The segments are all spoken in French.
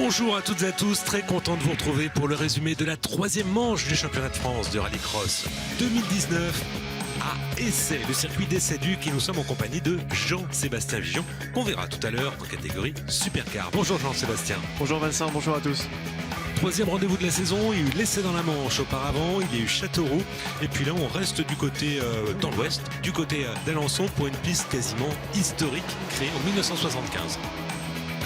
Bonjour à toutes et à tous, très content de vous retrouver pour le résumé de la troisième manche du championnat de France de rallycross 2019 à Essay, le circuit d'Essay Duc, et nous sommes en compagnie de Jean-Sébastien Vigeon, qu'on verra tout à l'heure en catégorie Supercar. Bonjour Jean-Sébastien. Bonjour Vincent, bonjour à tous. Troisième rendez-vous de la saison, il y a eu l'Essai dans la Manche auparavant, il y a eu Châteauroux, et puis là on reste du côté dans l'ouest, du côté d'Alençon pour une piste quasiment historique créée en 1975.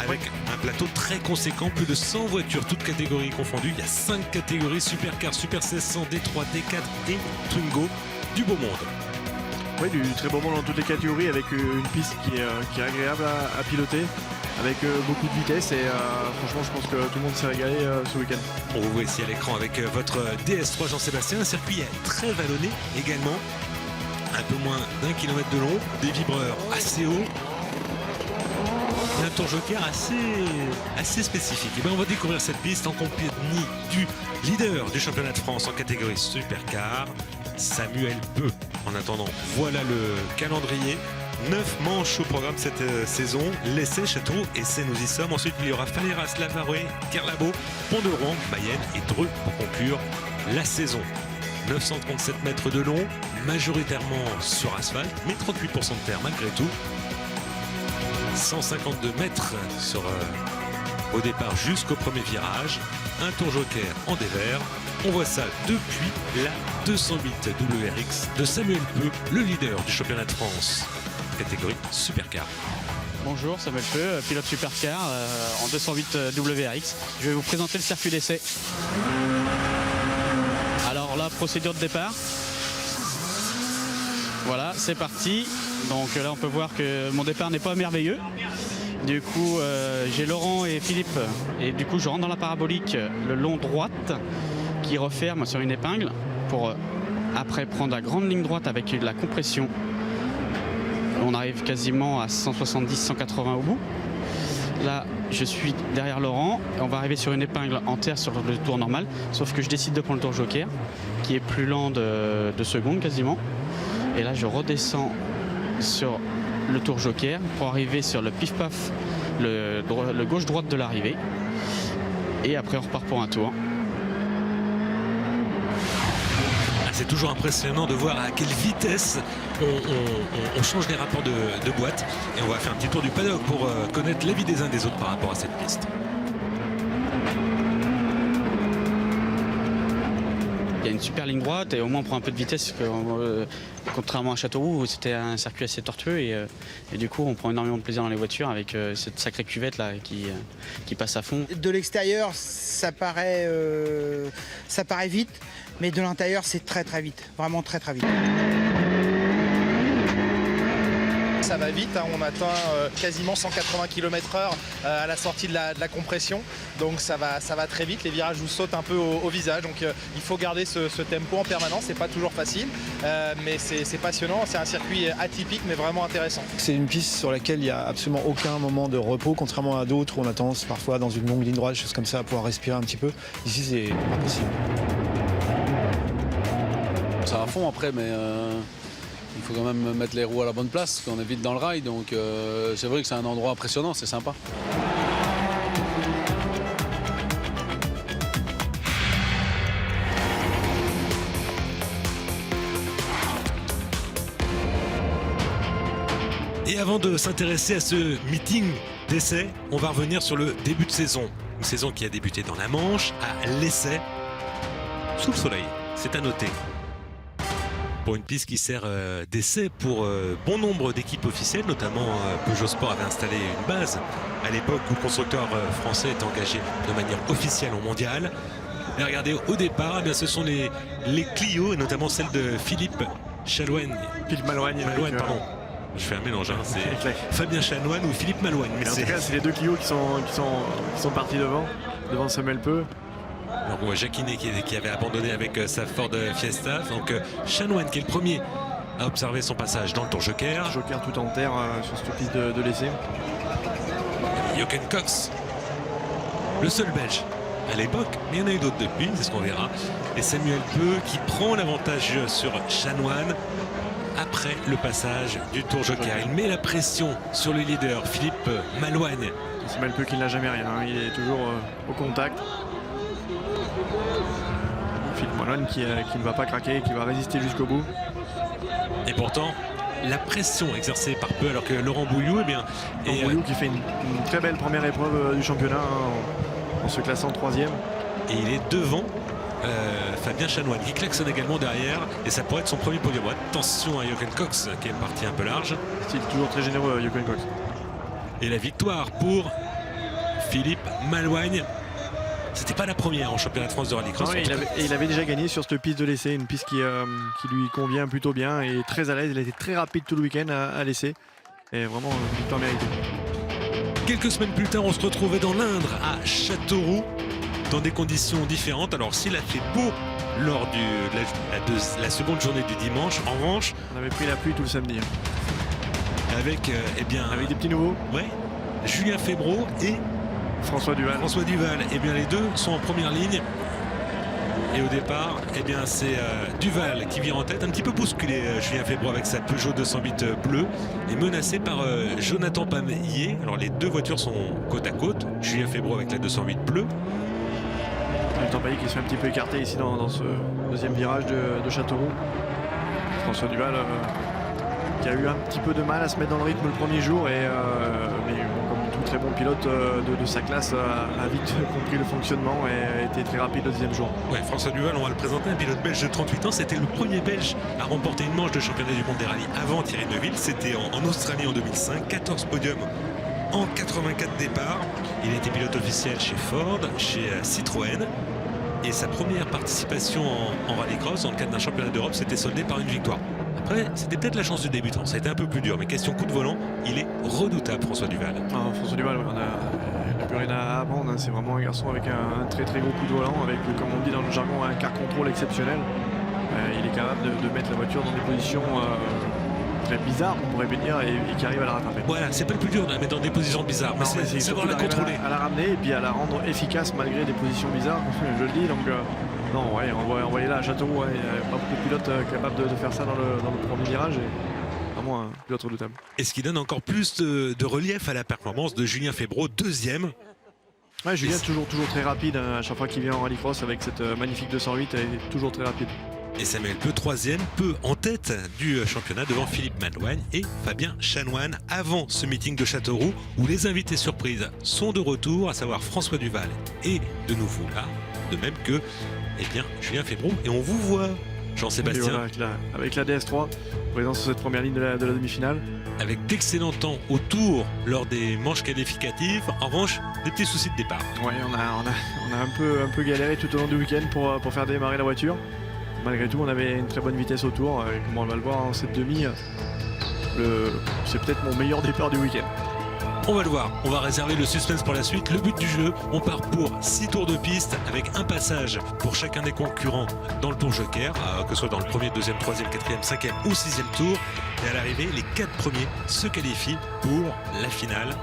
Avec un plateau très conséquent, plus de 100 voitures, toutes catégories confondues. Il y a 5 catégories, Supercar, Super 1600, D3, D4 et Twingo, du beau monde. Oui, du très beau monde dans toutes les catégories, avec une piste qui est agréable à piloter, avec beaucoup de vitesse, et franchement je pense que tout le monde s'est régalé ce week-end. On vous voit ici à l'écran avec votre DS3 Jean-Sébastien, un circuit très vallonné également, un peu moins d'1 kilomètre de long, des vibreurs assez hauts, et un tour joker assez spécifique. Et bien on va découvrir cette piste en compagnie du leader du championnat de France en catégorie Supercar, Samuel Peu. En attendant, voilà le calendrier. 9 manches au programme cette saison, l'Essai, Châteauroux, Essai, nous y sommes. Ensuite il y aura Faleras, Lavaroé, Kerlabo, Pont-de-Rouen, Mayenne et Dreux pour conclure la saison. 937 mètres de long, majoritairement sur asphalte, mais 38% de terre malgré tout. 152 mètres au départ jusqu'au premier virage. Un tour joker en dévers. On voit ça depuis la 208 WRX de Samuel Peu, le leader du championnat de France catégorie Supercar. Bonjour, Samuel Peu, pilote Supercar en 208 WRX. Je vais vous présenter le circuit d'essai. Alors là, procédure de départ. Voilà, c'est parti. Donc là, on peut voir que mon départ n'est pas merveilleux. Du coup, j'ai Laurent et Philippe. Et du coup, je rentre dans la parabolique le long droite qui referme sur une épingle pour après prendre la grande ligne droite avec de la compression. On arrive quasiment à 170-180 au bout. Là, je suis derrière Laurent. On va arriver sur une épingle en terre sur le tour normal. Sauf que je décide de prendre le tour joker, qui est plus lent de 2 secondes quasiment. Et là, je redescends sur le tour joker pour arriver sur le pif-paf, le gauche-droite de l'arrivée. Et après, on repart pour un tour. C'est toujours impressionnant de voir à quelle vitesse on change les rapports de boîte. Et on va faire un petit tour du paddock pour connaître l'avis des uns des autres par rapport à cette piste. Il y a une super ligne droite et au moins on prend un peu de vitesse, contrairement à Châteauroux où c'était un circuit assez tortueux, et du coup on prend énormément de plaisir dans les voitures avec cette sacrée cuvette là qui passe à fond. De l'extérieur ça paraît vite, mais de l'intérieur c'est très vite, vraiment très vite. Ça va vite, hein, on atteint quasiment 180 km/h à la sortie de la compression, donc ça va très vite, les virages vous sautent un peu au visage, donc il faut garder ce tempo en permanence, c'est pas toujours facile, mais c'est passionnant, c'est un circuit atypique mais vraiment intéressant. C'est une piste sur laquelle il n'y a absolument aucun moment de repos, contrairement à d'autres où on a tendance parfois dans une longue ligne droite, des choses comme ça, à pouvoir respirer un petit peu. Ici c'est impossible. Ça va à fond après, mais il faut quand même mettre les roues à la bonne place, qu'on est vite dans le rail, donc c'est vrai que c'est un endroit impressionnant, c'est sympa. Et avant de s'intéresser à ce meeting d'essai, on va revenir sur le début de saison. Une saison qui a débuté dans la Manche, à l'Essai, sous le soleil, c'est à noter. Pour une piste qui sert d'essai pour bon nombre d'équipes officielles, notamment Peugeot Sport avait installé une base à l'époque où le constructeur français est engagé de manière officielle au mondial. Et regardez, au départ, eh bien, ce sont les Clio, et notamment celle de Philippe Malouine. Pardon. Je fais un mélange, hein. C'est Fabien Chanoine ou Philippe Malouine. Mais en tout cas, c'est les deux Clio qui sont partis devant Samuel Peu. Alors on voit Jacquinet qui avait abandonné avec sa Ford Fiesta. Donc Chanoine qui est le premier à observer son passage dans le tour joker. Joker tout en terre sur cette piste de l'essai. Jochen Cox, le seul belge à l'époque, mais il y en a eu d'autres depuis, c'est ce qu'on verra. Et Samuel Peu qui prend l'avantage sur Chanoine après le passage du tour joker. Il met la pression sur le leader Philippe Malouine Samuel Peu qui ne l'a jamais rien, hein. Il est toujours au contact. Philippe Malouane qui ne va pas craquer, qui va résister jusqu'au bout. Et pourtant, la pression exercée par Peu, alors que Laurent Bouilloux, eh bien, Bouilloux qui fait une très belle première épreuve du championnat, hein, en se classant 3e. et il est devant Fabien Chanoine qui klaxonne également derrière, et ça pourrait être son premier podium. Attention à Jochen Cox qui est parti un peu large. C'est toujours très généreux, Jochen Cox. Et la victoire pour Philippe Malouane. C'était pas la première en championnat de France de rallycross. Il avait déjà gagné sur cette piste de l'essai, une piste qui lui convient plutôt bien et très à l'aise. Il a été très rapide tout le week-end à l'essai. Et vraiment une victoire méritée. Quelques semaines plus tard, on se retrouvait dans l'Indre à Châteauroux dans des conditions différentes. Alors s'il a fait beau lors de la seconde journée du dimanche, en revanche, on avait pris la pluie tout le samedi. Avec avec des petits nouveaux. Ouais, Julien Febvreau et François Duval. Eh bien les deux sont en première ligne. Et au départ, eh bien c'est Duval qui vient en tête, un petit peu bousculé Julien Febvreau avec sa Peugeot 208 bleue, et menacé par Jonathan Pamier. Alors les deux voitures sont côte à côte. Julien Febvreau avec la 208 bleue. Jonathan Pamier qui se fait un petit peu écarté ici dans ce deuxième virage de Châteauroux. François Duval qui a eu un petit peu de mal à se mettre dans le rythme le premier jour, mais bon, comme tout très bon pilote de sa classe a vite compris le fonctionnement et a été très rapide le deuxième jour. Ouais, François Duval, on va le présenter, un pilote belge de 38 ans. C'était le premier belge à remporter une manche de championnat du monde des rallyes avant Thierry Neuville. C'était en Australie en 2005, 14 podiums en 84 départs. Il a été pilote officiel chez Ford, chez Citroën. Et sa première participation en rallycross dans le cadre d'un championnat d'Europe s'était soldée par une victoire. Après, c'était peut-être la chance du débutant, ça a été un peu plus dur, mais question coup de volant, il est redoutable, François Duval. François Duval, on n'a plus rien à apprendre, hein. C'est vraiment un garçon avec un très très gros coup de volant, avec, comme on dit dans le jargon, un car contrôle exceptionnel. Il est capable de mettre la voiture dans des positions très bizarres, on pourrait dire, et qui arrive à la rattraper. Voilà, c'est pas le plus dur de la mettre dans des positions bizarres, mais c'est savoir la contrôler. À la ramener et puis à la rendre efficace malgré des positions bizarres, je le dis, donc... Non, ouais, on voyait là à Châteauroux, il n'y a pas beaucoup de pilotes capables de faire ça dans le premier virage. Et vraiment un pilote redoutable. Et ce qui donne encore plus de relief à la performance de Julien Febvreau, deuxième. Ouais, Julien toujours très rapide, hein, à chaque fois qu'il vient en rallycross avec cette magnifique 208, il est toujours très rapide. Et Samuel Peu, troisième, Peu en tête du championnat devant Philippe Malouane et Fabien Chanoine avant ce meeting de Châteauroux où les invités surprises sont de retour, à savoir François Duval et de nouveau là, de même que Julien Febvreau. Et on vous voit, Jean-Sébastien. Voilà, avec la DS3, présent sur cette première ligne de la demi-finale. Avec d'excellents temps autour lors des manches qualificatives. En revanche, des petits soucis de départ. Oui, on a un peu galéré tout au long du week-end pour faire démarrer la voiture. Malgré tout, on avait une très bonne vitesse autour. Et comme on va le voir en cette demi, c'est peut-être mon meilleur départ du week-end. On va le voir, on va réserver le suspense pour la suite. Le but du jeu, on part pour 6 tours de piste avec un passage pour chacun des concurrents dans le tour joker, que ce soit dans le premier, deuxième, troisième, quatrième, cinquième ou sixième tour. Et à l'arrivée, les 4 premiers se qualifient pour la finale.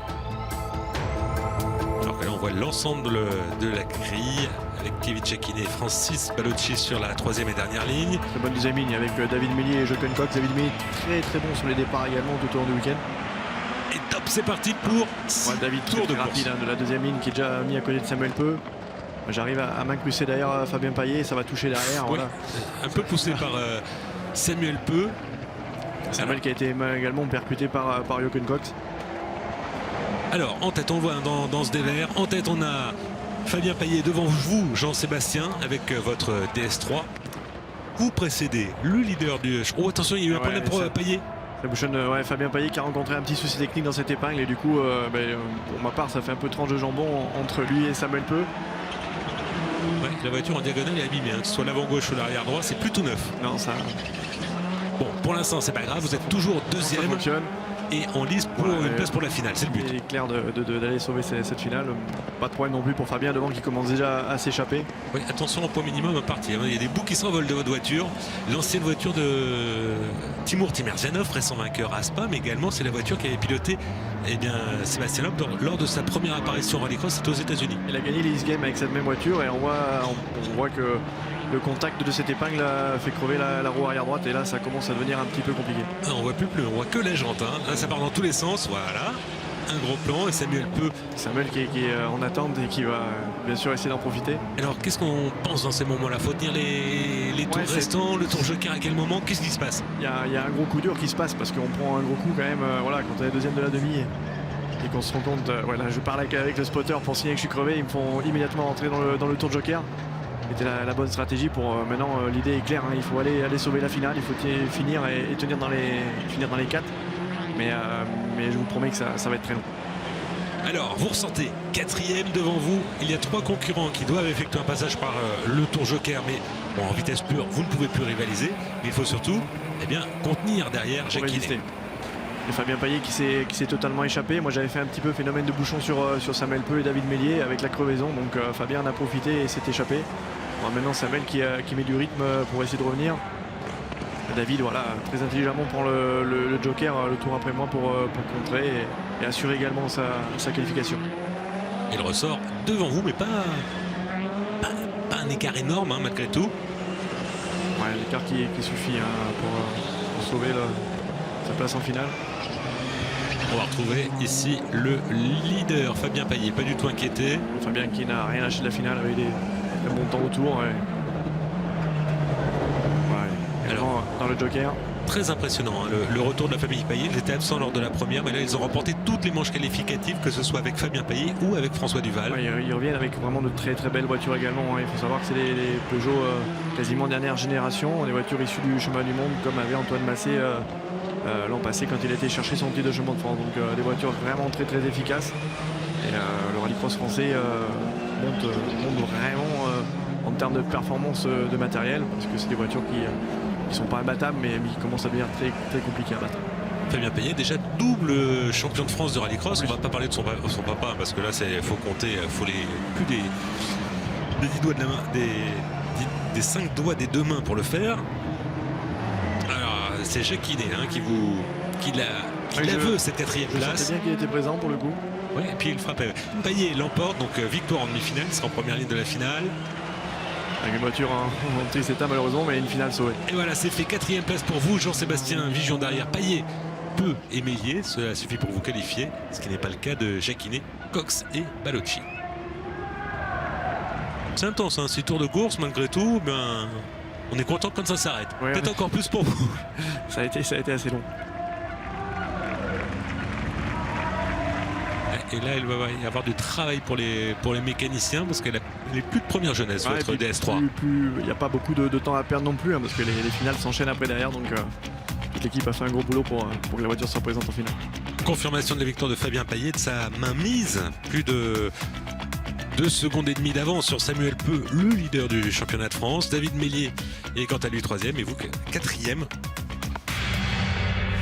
Alors que là, on voit l'ensemble de la grille avec Kevin Chakine et Francis Ballocci sur la troisième et dernière ligne. Très bonne deuxième ligne avec David Mélier et Jochen Cox. David Mélier très très bon sur les départs également tout au long du week-end. Et top, c'est parti pour 6 David tours de rapide, de la deuxième ligne qui est déjà mis à côté de Samuel Peu. J'arrive à m'incruster derrière Fabien Payet, ça va toucher derrière. Oui, voilà. Un peu poussé par Samuel Peu. Samuel qui a été également percuté par Jochen Cox. Alors en tête, on le voit dans ce dévers. En tête, on a Fabien Payet devant vous, Jean-Sébastien, avec votre DS3. Vous précédez le leader du... Oh attention, il y a eu un problème pour Payet. Ça bouchonne, Fabien Payet qui a rencontré un petit souci technique dans cette épingle et du coup pour ma part ça fait un peu tranche de jambon entre lui et Samuel Peu. Ouais, la voiture en diagonale est abîmée, hein. Que ce soit l'avant gauche ou l'arrière droit, c'est plus tout neuf. Non, ça... Bon, pour l'instant c'est pas grave, vous êtes toujours deuxième et en lice pour une place pour la finale, c'est le but. Il est clair d'aller sauver cette finale. Pas de problème non plus pour Fabien devant qui commence déjà à s'échapper. Oui, attention au point minimum à partir. Il y a des bouts qui s'envolent de votre voiture. L'ancienne voiture de Timur Timerzianov, récent vainqueur à Spa, mais également c'est la voiture qui avait piloté Sébastien Loeb lors de sa première apparition en rallycross, c'était aux États-Unis. Il a gagné l'East Game avec cette même voiture et on voit que le contact de cette épingle fait crever la roue arrière droite et là ça commence à devenir un petit peu compliqué. On voit plus, on voit que la jante, hein. Là ça part dans tous les sens, voilà. un gros plan et Samuel Peu. Samuel qui est en attente et qui va bien sûr essayer d'en profiter. Alors qu'est-ce qu'on pense dans ces moments-là? Faut tenir les tours restants, le tour joker à quel moment? Qu'est-ce qui se passe? Il y a un gros coup dur qui se passe parce qu'on prend un gros coup quand même voilà, quand on est deuxième de la demi et qu'on se rend compte, voilà, je parle avec le spotter pour signer que je suis crevé, ils me font immédiatement rentrer dans le tour joker. C'était la bonne stratégie pour maintenant, l'idée est claire, hein, il faut aller sauver la finale, il faut finir et tenir dans les 4. Mais je vous promets que ça va être très long. Alors, vous ressentez 4e devant vous. Il y a 3 concurrents qui doivent effectuer un passage par le tour joker. Mais bon, en vitesse pure, vous ne pouvez plus rivaliser. Mais il faut surtout contenir derrière Jacquinet. Et Fabien Payet qui s'est totalement échappé. Moi, j'avais fait un petit peu phénomène de bouchon sur Samuel Peu et David Mélier avec la crevaison. Donc Fabien en a profité et s'est échappé. Bon, maintenant, Samuel qui met du rythme pour essayer de revenir. David, voilà, très intelligemment prend le joker le tour après moi pour contrer et assurer également sa qualification. Il ressort devant vous, mais pas un écart énorme hein, malgré tout. Ouais, l'écart qui suffit hein, pour sauver sa place en finale. On va retrouver ici le leader, Fabien Payet, pas du tout inquiété. Fabien qui n'a rien lâché de la finale avec des bons temps autour. Ouais. Alors, dans le joker. Très impressionnant, hein, le retour de la famille Payet. Ils étaient absents lors de la première, mais là ils ont remporté toutes les manches qualificatives, que ce soit avec Fabien Payet ou avec François Duval. Ouais, ils reviennent avec vraiment de très très belles voitures également. Hein. Il faut savoir que c'est les Peugeot quasiment dernière génération, des voitures issues du chemin du monde, comme avait Antoine Massé l'an passé quand il était chercher son titre de chemin de France. Donc des voitures vraiment très très efficaces. Et le rallycross français monte vraiment en termes de performance de matériel, parce que c'est des voitures qui sont pas imbattables, mais qui commencent à devenir très, très compliquées à battre. Fabien Payet, déjà double champion de France de rallycross. On va pas parler de son papa, parce que là, il faut compter, faut plus des 10 doigts de la main, des 5 doigts des 2 mains pour le faire. Alors, c'est Jacquinet hein, qui la veut, cette 4e place. C'est bien qu'il était présent pour le coup. Ouais, et puis il frappe. Payet l'emporte, donc victoire en demi-finale, il sera en première ligne de la finale. Avec une voiture en triste état malheureusement, mais une finale sauvée. Et voilà, c'est fait 4e place pour vous, Jean-Sébastien Vigion derrière Payet, Peu et Mélier. Cela suffit pour vous qualifier, ce qui n'est pas le cas de Jacquinet, Cox et Ballocchi. C'est intense, hein, 6 tours de course malgré tout. On est content quand ça s'arrête. Ouais, peut-être encore plus pour vous. Ça a été assez long. Et là, il va y avoir du travail pour les mécaniciens parce qu'elle n'est plus de première jeunesse, votre DS3. Il n'y a pas beaucoup de temps à perdre non plus, hein, parce que les finales s'enchaînent après derrière. Donc toute l'équipe a fait un gros boulot pour que la voiture soit présente en finale. Confirmation de la victoire de Fabien Payet, de sa mainmise. Plus de 2 secondes et demie d'avance sur Samuel Peu, le leader du championnat de France. David Mélier est quant à lui 3e et vous 4e.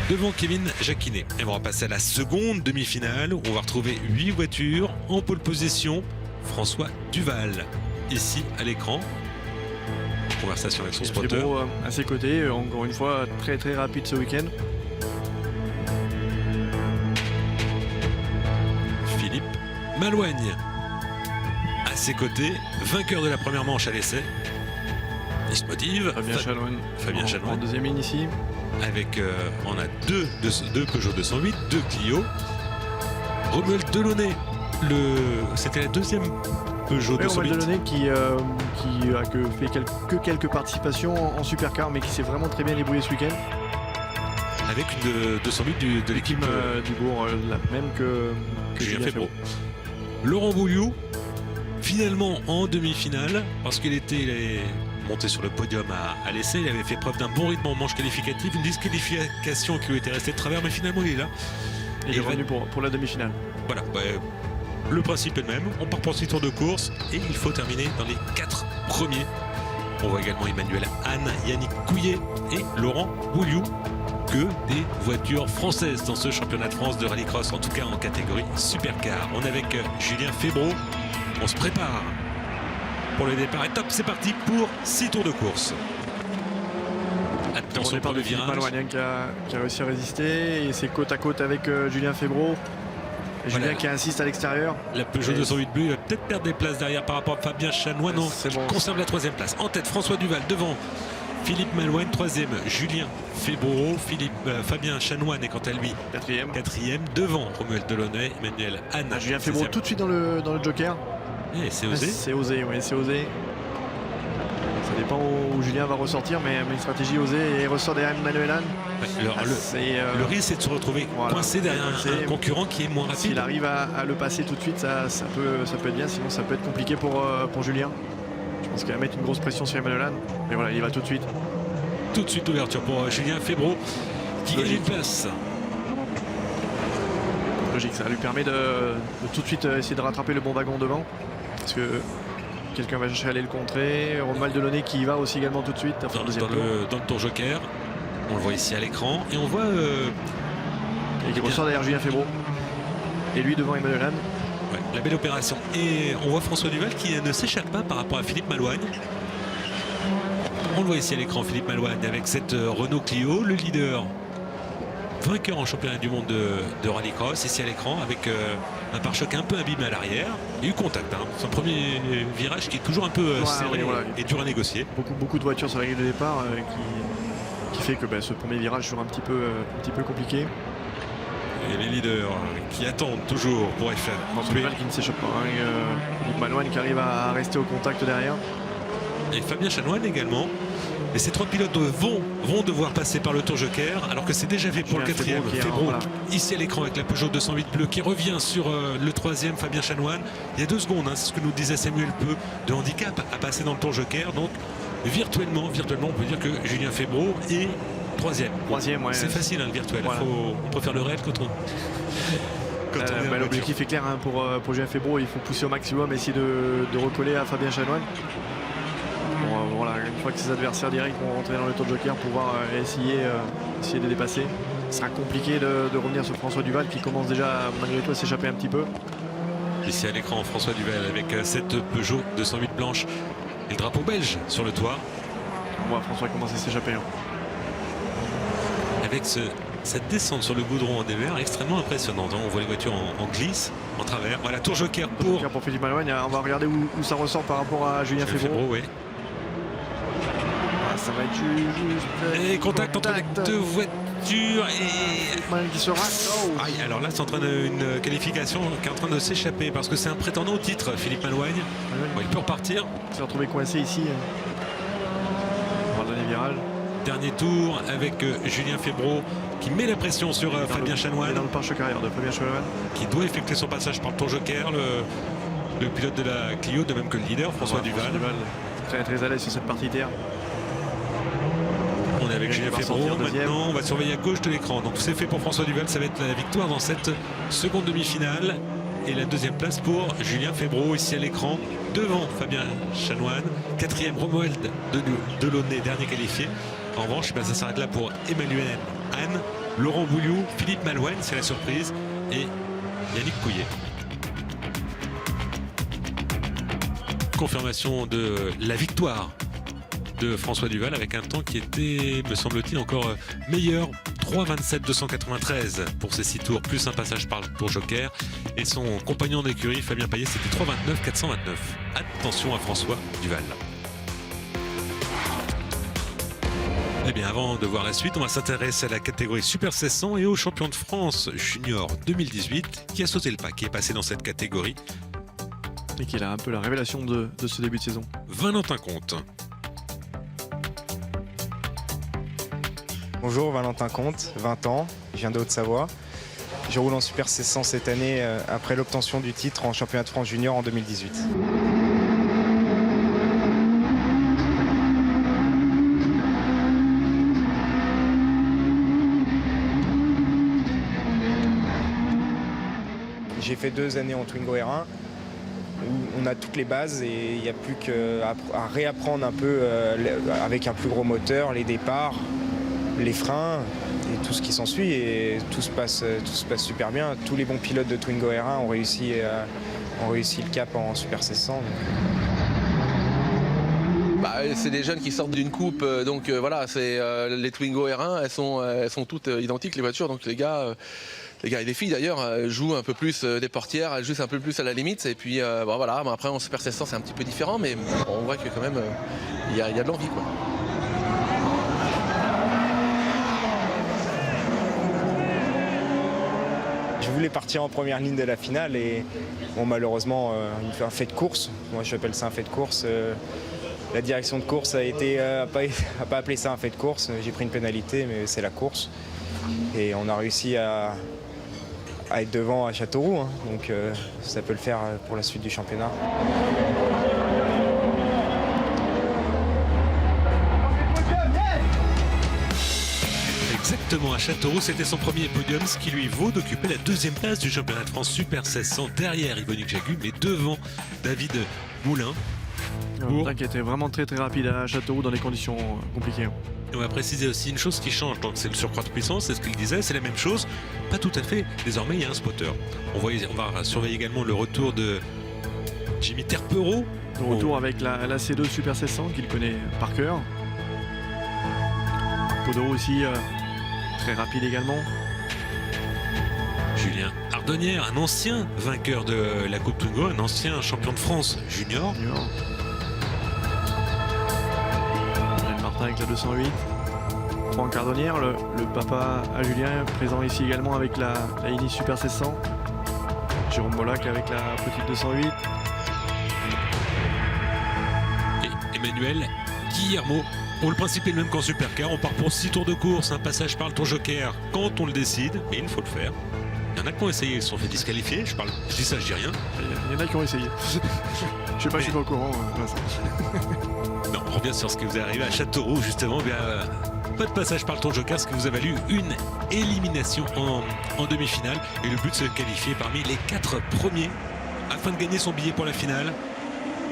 Devant Kevin Jacquinet. Et on va passer à la seconde demi-finale où on va retrouver 8 voitures en pole position. François Duval, ici à l'écran. Conversation avec son spotter. À ses côtés, encore une fois, très très rapide ce week-end. Philippe Malouagne, à ses côtés, vainqueur de la première manche à l'essai. Il se motive. Fabien Chanoine. En deuxième ligne ici. Avec, on a deux Peugeot 208, 2 Clio. Romuald Delaunay, c'était la 2e Peugeot 208. Romuald Delaunay qui a fait quelques participations en supercar, mais qui s'est vraiment très bien débrouillé ce week-end. Avec une 208 de l'équipe Dubourg, la même que Julien Febvreau. Laurent Bouliou, finalement en demi-finale, parce qu'il était monté sur le podium à l'essai. Il avait fait preuve d'un bon rythme en manche qualificative, une disqualification qui lui était restée de travers, mais finalement il est là. Et il est revenu pour la demi-finale. Voilà, le principe est le même. On part pour 6 tours de course et il faut terminer dans les 4 premiers. On voit également Emmanuel Anne, Yannick Couillet et Laurent Bouliou. Que des voitures françaises dans ce championnat de France de rallycross, en tout cas en catégorie supercar. On est avec Julien Febvreau. On se prépare pour le départ. Et top, c'est parti pour 6 tours de course. Attention pour le virage. Malouagne qui a réussi à résister. Et c'est côte à côte avec Julien Febvreau. Et voilà. Julien qui insiste à l'extérieur. La Peugeot 208 bleue, il va peut-être perdre des places derrière par rapport à Fabien Chanoine. Non, il conserve la 3e place. En tête, François Duval devant Philippe Malouane, 3e. Julien Febro, Fabien Chanoine est quant à lui 4e. Devant Romuald Delaunay, Emmanuel Anne. Julien Febro tout de suite dans le joker. Et c'est osé. C'est osé, oui, c'est osé. Ça dépend où Julien va ressortir, mais une stratégie osée et il ressort derrière Emmanuel Anne. Le risque, c'est de se retrouver coincé derrière un concurrent qui est moins rapide. S'il arrive à le passer tout de suite, ça peut être bien, sinon ça peut être compliqué pour Julien. Je pense qu'il va mettre une grosse pression sur Emmanuel Anne. Mais voilà, il y va tout de suite. Tout de suite ouverture pour Julien Febro qui gagne une place. Logique, ça lui permet de tout de suite essayer de rattraper le bon wagon devant. Parce que quelqu'un va chercher à aller le contrer. Romuald Delaunay qui y va aussi également tout de suite. Dans le tour joker. On le voit ici à l'écran. Et on voit... et qui ressort derrière Julien Febro. Et lui devant Emmanuel Anne. Ouais, la belle opération. Et on voit François Duval qui ne s'échappe pas par rapport à Philippe Malouane. On le voit ici à l'écran, Philippe Malouane avec cette Renault Clio, le leader vainqueur en championnat du monde de rallycross, ici à l'écran avec un pare-choc un peu abîmé à l'arrière. Il y a eu contact, son premier virage qui est toujours un peu serré et dur à négocier. Beaucoup de voitures sur la grille de départ qui fait que ce premier virage sera un petit peu compliqué. Et les leaders qui attendent toujours pour faire. François Duval qui ne s'échappe pas. Philippe Malouane qui arrive à rester au contact derrière. Et Fabien Chanoine également. Et ces 3 pilotes vont devoir passer par le tour joker, alors que c'est déjà fait pour le 4e. Febro, ici à l'écran avec la Peugeot 208 bleue qui revient sur le 3e, Fabien Chanoine. Il y a 2 secondes, c'est ce que nous disait Samuel Peu, de handicap à passer dans le tour joker. Donc virtuellement, on peut dire que Julien Febro est 3e. Ouais. C'est facile le virtuel. Voilà. On peut faire le réel quand on... L'objectif est clair pour Julien Febro. Il faut pousser au maximum, essayer de recoller à Fabien Chanoine. Voilà, une fois que ses adversaires directs vont rentrer dans le tour de joker, pouvoir essayer de dépasser. Ce sera compliqué de revenir sur François Duval qui commence déjà malgré tout à s'échapper un petit peu. Ici à l'écran, François Duval avec cette Peugeot 208 blanche et le drapeau belge sur le toit. On voit François commencer à s'échapper. Avec cette descente sur le goudron en dévers extrêmement impressionnante. On voit les voitures en glisse, en travers. Voilà, tour joker pour Philippe Malouane. On va regarder où ça ressort par rapport à Julien Febro. Oui. Ça va être juste... Et contact entre les 2 voitures et... qui se rate. Alors là, c'est en train une qualification qui est en train de s'échapper parce que c'est un prétendant au titre, Philippe Malouane. Il peut repartir. Il s'est retrouvé coincé ici. On va donner virage. Dernier tour avec Julien Febro qui met la pression sur Fabien Chanoine. Dans le pare-choc arrière de Fabien Chanoine. Qui doit effectuer son passage par le tour joker. Le pilote de la Clio, de même que le leader, François Duval. Très à l'aise sur cette partie terre. On est avec Julien Febro. Maintenant, on va surveiller à gauche de l'écran. Donc c'est fait pour François Duval. Ça va être la victoire dans cette seconde demi-finale. Et la 2e place pour Julien Febro, ici à l'écran, devant Fabien Chanoine. 4e, Romuald Delaunay, dernier qualifié. En revanche, ça s'arrête là pour Emmanuel Anne, Laurent Bouliou, Philippe Malouane, c'est la surprise, et Yannick Couillet. Confirmation de la victoire de François Duval avec un temps qui était, me semble-t-il, encore meilleur. 3,27,293 pour ces 6 tours, plus un passage par le tour joker. Et son compagnon d'écurie, Fabien Payet, c'était 3,29,429. Attention à François Duval. Eh bien, avant de voir la suite, on va s'intéresser à la catégorie Super 1600 et au champion de France Junior 2018 qui a sauté le pas, qui est passé dans cette catégorie. Et qui est un peu la révélation de ce début de saison. Valentin Comte. Bonjour, Valentin Comte, 20 ans, je viens de Haute-Savoie. Je roule en Super 1600 cette année après l'obtention du titre en championnat de France Junior en 2018. J'ai fait 2 années en Twingo R1 où on a toutes les bases et il n'y a plus qu'à réapprendre un peu avec un plus gros moteur, les départs, les freins et tout ce qui s'ensuit, et tout se passe super bien. Tous les bons pilotes de Twingo R1 ont réussi le cap en Super 1600. C'est des jeunes qui sortent d'une coupe, donc voilà, c'est les Twingo R1, elles sont toutes identiques les voitures, donc les gars et les filles d'ailleurs jouent un peu plus des portières, elles jouent un peu plus à la limite, et puis voilà, après en Super 1600 c'est un petit peu différent, mais on voit que quand même il y a de l'envie, quoi. voulait partir en première ligne de la finale et bon, malheureusement, il fait un fait de course. Moi, j'appelle ça un fait de course. La direction de course a pas appelé ça un fait de course. J'ai pris une pénalité, mais c'est la course. Et on a réussi à être devant à Châteauroux, hein. Donc ça peut le faire pour la suite du championnat. Exactement, à Châteauroux, c'était son premier podium, ce qui lui vaut d'occuper la 2e place du championnat de France Super 1600 derrière Yvonique Jagu, mais devant David Moulin. Moulin qui était vraiment très rapide à Châteauroux dans des conditions compliquées. Et on va préciser aussi une chose qui change, donc c'est le surcroît de puissance, c'est ce qu'il disait, c'est la même chose, pas tout à fait. Désormais, il y a un spotter. On va surveiller également le retour de Jimmy Terpereau. Le retour avec la C2 Super 1600 qu'il connaît par cœur. Podoro aussi très rapide également. Julien Ardonnière, un ancien vainqueur de la Coupe Twingo, un ancien champion de France junior. Martin avec la 208. Franck Ardonnière, le papa à Julien, présent ici également avec la Ini Super 1600. Jérôme Molac avec la petite 208. Et Emmanuel Guillermo. Bon, le principe est le même qu'en Supercar, on part pour 6 tours de course, un passage par le tour joker quand on le décide, mais il faut le faire. Il y en a qui ont essayé, ils se sont fait disqualifier, je dis ça, je dis rien. Il y en a qui ont essayé. Je sais pas, je suis pas au courant. Non, on revient sur ce qui vous est arrivé à Châteauroux, justement. Pas de passage par le tour joker, ce qui vous a valu une élimination en demi-finale. Et le but, c'est de se qualifier parmi les 4 premiers afin de gagner son billet pour la finale.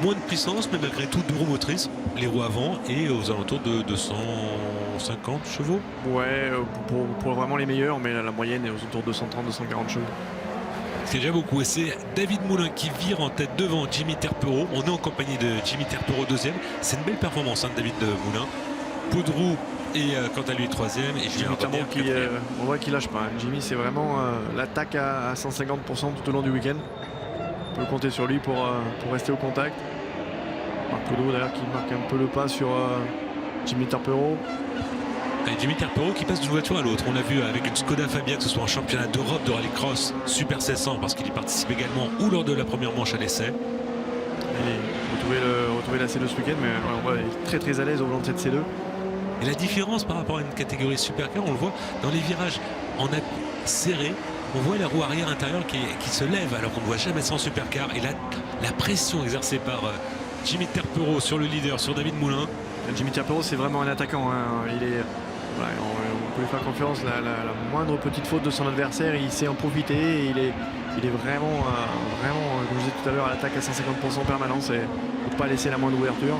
Moins de puissance, mais malgré tout 2 roues motrices, les roues avant et aux alentours de 250 chevaux. Ouais, pour vraiment les meilleurs, mais la moyenne est aux alentours de 230-240 chevaux. C'est déjà beaucoup et c'est David Moulin qui vire en tête devant Jimmy Terpereau. On est en compagnie de Jimmy Terpereau 2e. C'est une belle performance, hein, de David Moulin. Poudrou est quant à lui 3e et Julien Ardonnière 4e. On voit qu'il lâche pas. Jimmy, c'est vraiment l'attaque à 150% tout au long du week-end. On peut compter sur lui pour rester au contact. Marc Poudrou d'ailleurs qui marque un peu le pas sur Jimmy Terpereau. Et Jimmy Terpereau qui passe d'une voiture à l'autre. On l'a vu avec une Skoda Fabia, que ce soit en championnat d'Europe de rallycross Super 1600 parce qu'il y participe également ou lors de la première manche à l'essai. Retrouver la C2 ce week-end, mais on voit il est très à l'aise au volant de cette C2. Et la différence par rapport à une catégorie Supercar, on le voit dans les virages en appui serré. On voit la roue arrière intérieure qui se lève alors qu'on ne voit jamais ça en Supercar. Et la pression exercée par Jimmy Terpereau sur le leader, sur David Moulin. Jimmy Terpereau, c'est vraiment un attaquant, hein. Il est, voilà, on peut lui faire confiance. La moindre petite faute de son adversaire, il sait en profiter. Et il est vraiment, comme je disais tout à l'heure, à l'attaque à 150% en permanence. Et il ne faut pas laisser la moindre ouverture.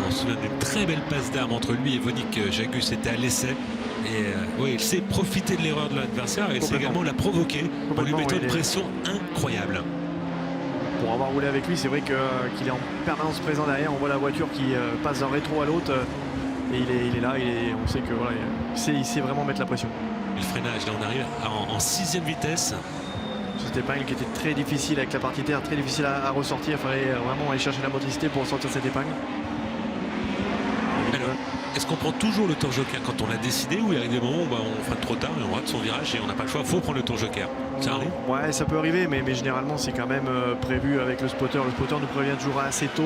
On se souvient d'une très belle passe d'armes entre lui et Yvonique Jagu, c'était à l'essai. Et il sait profiter de l'erreur de l'adversaire et il sait également la provoquer en lui mettant une pression incroyable. Pour avoir roulé avec lui, c'est vrai qu'il est en permanence présent derrière. On voit la voiture qui passe d'un rétro à l'autre et il est là. On sait que voilà, il sait vraiment mettre la pression. Le freinage, là on arrive en 6e vitesse. Cette épingle qui était très difficile avec la partie terre, très difficile à ressortir. Il fallait vraiment aller chercher la motricité pour sortir cette épingle. Alors, est-ce qu'on prend toujours le tour joker quand on l'a décidé ou il arrive des moments où on freine trop tard et on rate son virage et on n'a pas le choix, il faut prendre le tour joker? Ça arrive? Ouais, ça peut arriver, mais généralement c'est quand même prévu avec le spotter. Le spotter nous prévient toujours assez tôt,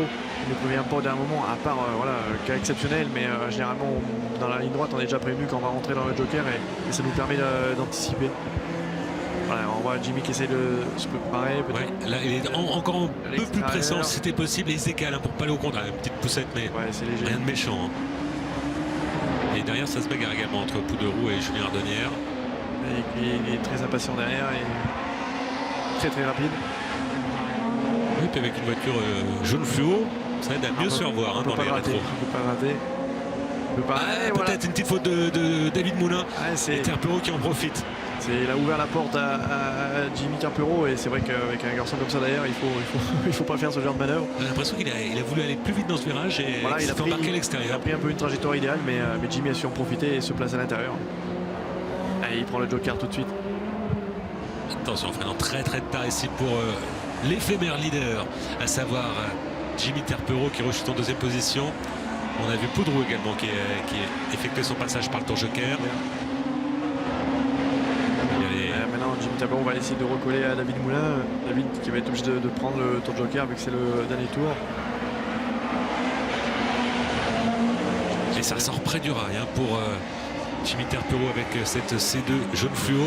il ne prévient pas au dernier moment, à part cas exceptionnel, mais généralement dans la ligne droite on est déjà prévenu quand on va rentrer dans le joker et ça nous permet d'anticiper. Voilà, on voit Jimmy qui essaie de se préparer. Ouais, là il est encore un peu plus pressant si c'était possible et il se décale pour pas aller au contre. Une petite poussette, mais ouais, c'est léger. Rien de méchant. Hein. Et derrière ça se bagarre également entre Poudrou et Julien Ardonnière. Il est très impatient derrière et très rapide. Oui, puis avec une voiture jaune fluo, ça aide à mieux se faire voir dans les rétros. Peut-être une petite faute de David Moulin et Terpereau qui en profite. Il a ouvert la porte à Jimmy Terpereau et c'est vrai qu'avec un garçon comme ça derrière, il faut pas faire ce genre de manœuvre. J'ai l'impression qu'il a voulu aller plus vite dans ce virage et voilà, il s'est embarqué à l'extérieur. Il a pris un peu une trajectoire idéale, mais Jimmy a su en profiter et se place à l'intérieur. Et il prend le joker tout de suite. Attention, freinant très tard ici pour l'éphémère leader, à savoir Jimmy Terpereau qui rechute en 2e position. On a vu Poudrou également qui a effectué son passage par le tour joker. Maintenant Jimmy Jimmy on va essayer de recoller à David Moulin. David qui va être obligé de prendre le tour de joker vu que c'est le dernier tour. Et ça sort près du rail hein, pour Jimmy Terpero avec cette C2 jaune fluo.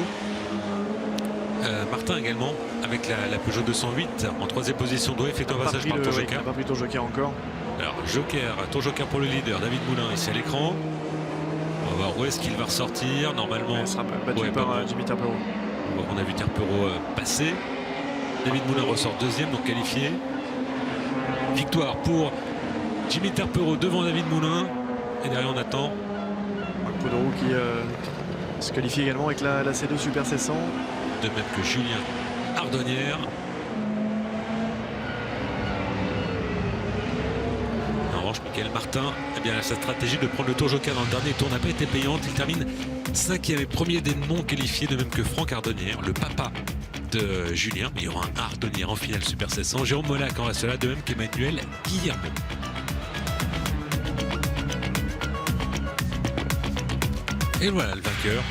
Martin également avec la Peugeot 208 en troisième position doit effectuer un passage par le tour joker. Il n'a pas pris le tour joker encore. Alors tour joker pour le leader David Moulin ici à l'écran. On va voir où est-ce qu'il va ressortir. Normalement il sera battu par Jimmy Terpero. On a vu Terpero passer. David Moulin ressort deuxième donc qualifié. Victoire pour Jimmy Terpero devant David Moulin. Et derrière on attend Marc Poderou qui se qualifie également avec la C2 Super 700. De même que Julien Ardonnière. En revanche, Michael Martin, eh bien, sa stratégie de prendre le tour joker dans le dernier tour n'a pas été payante. Il termine 5e et premier des non qualifiés, de même que Franck Ardonnière, le papa de Julien. Mais il y aura un Ardonnière en finale Super 700. Jérôme Molac en reste là, de même qu'Emmanuel Guillermo. Et voilà le vainqueur.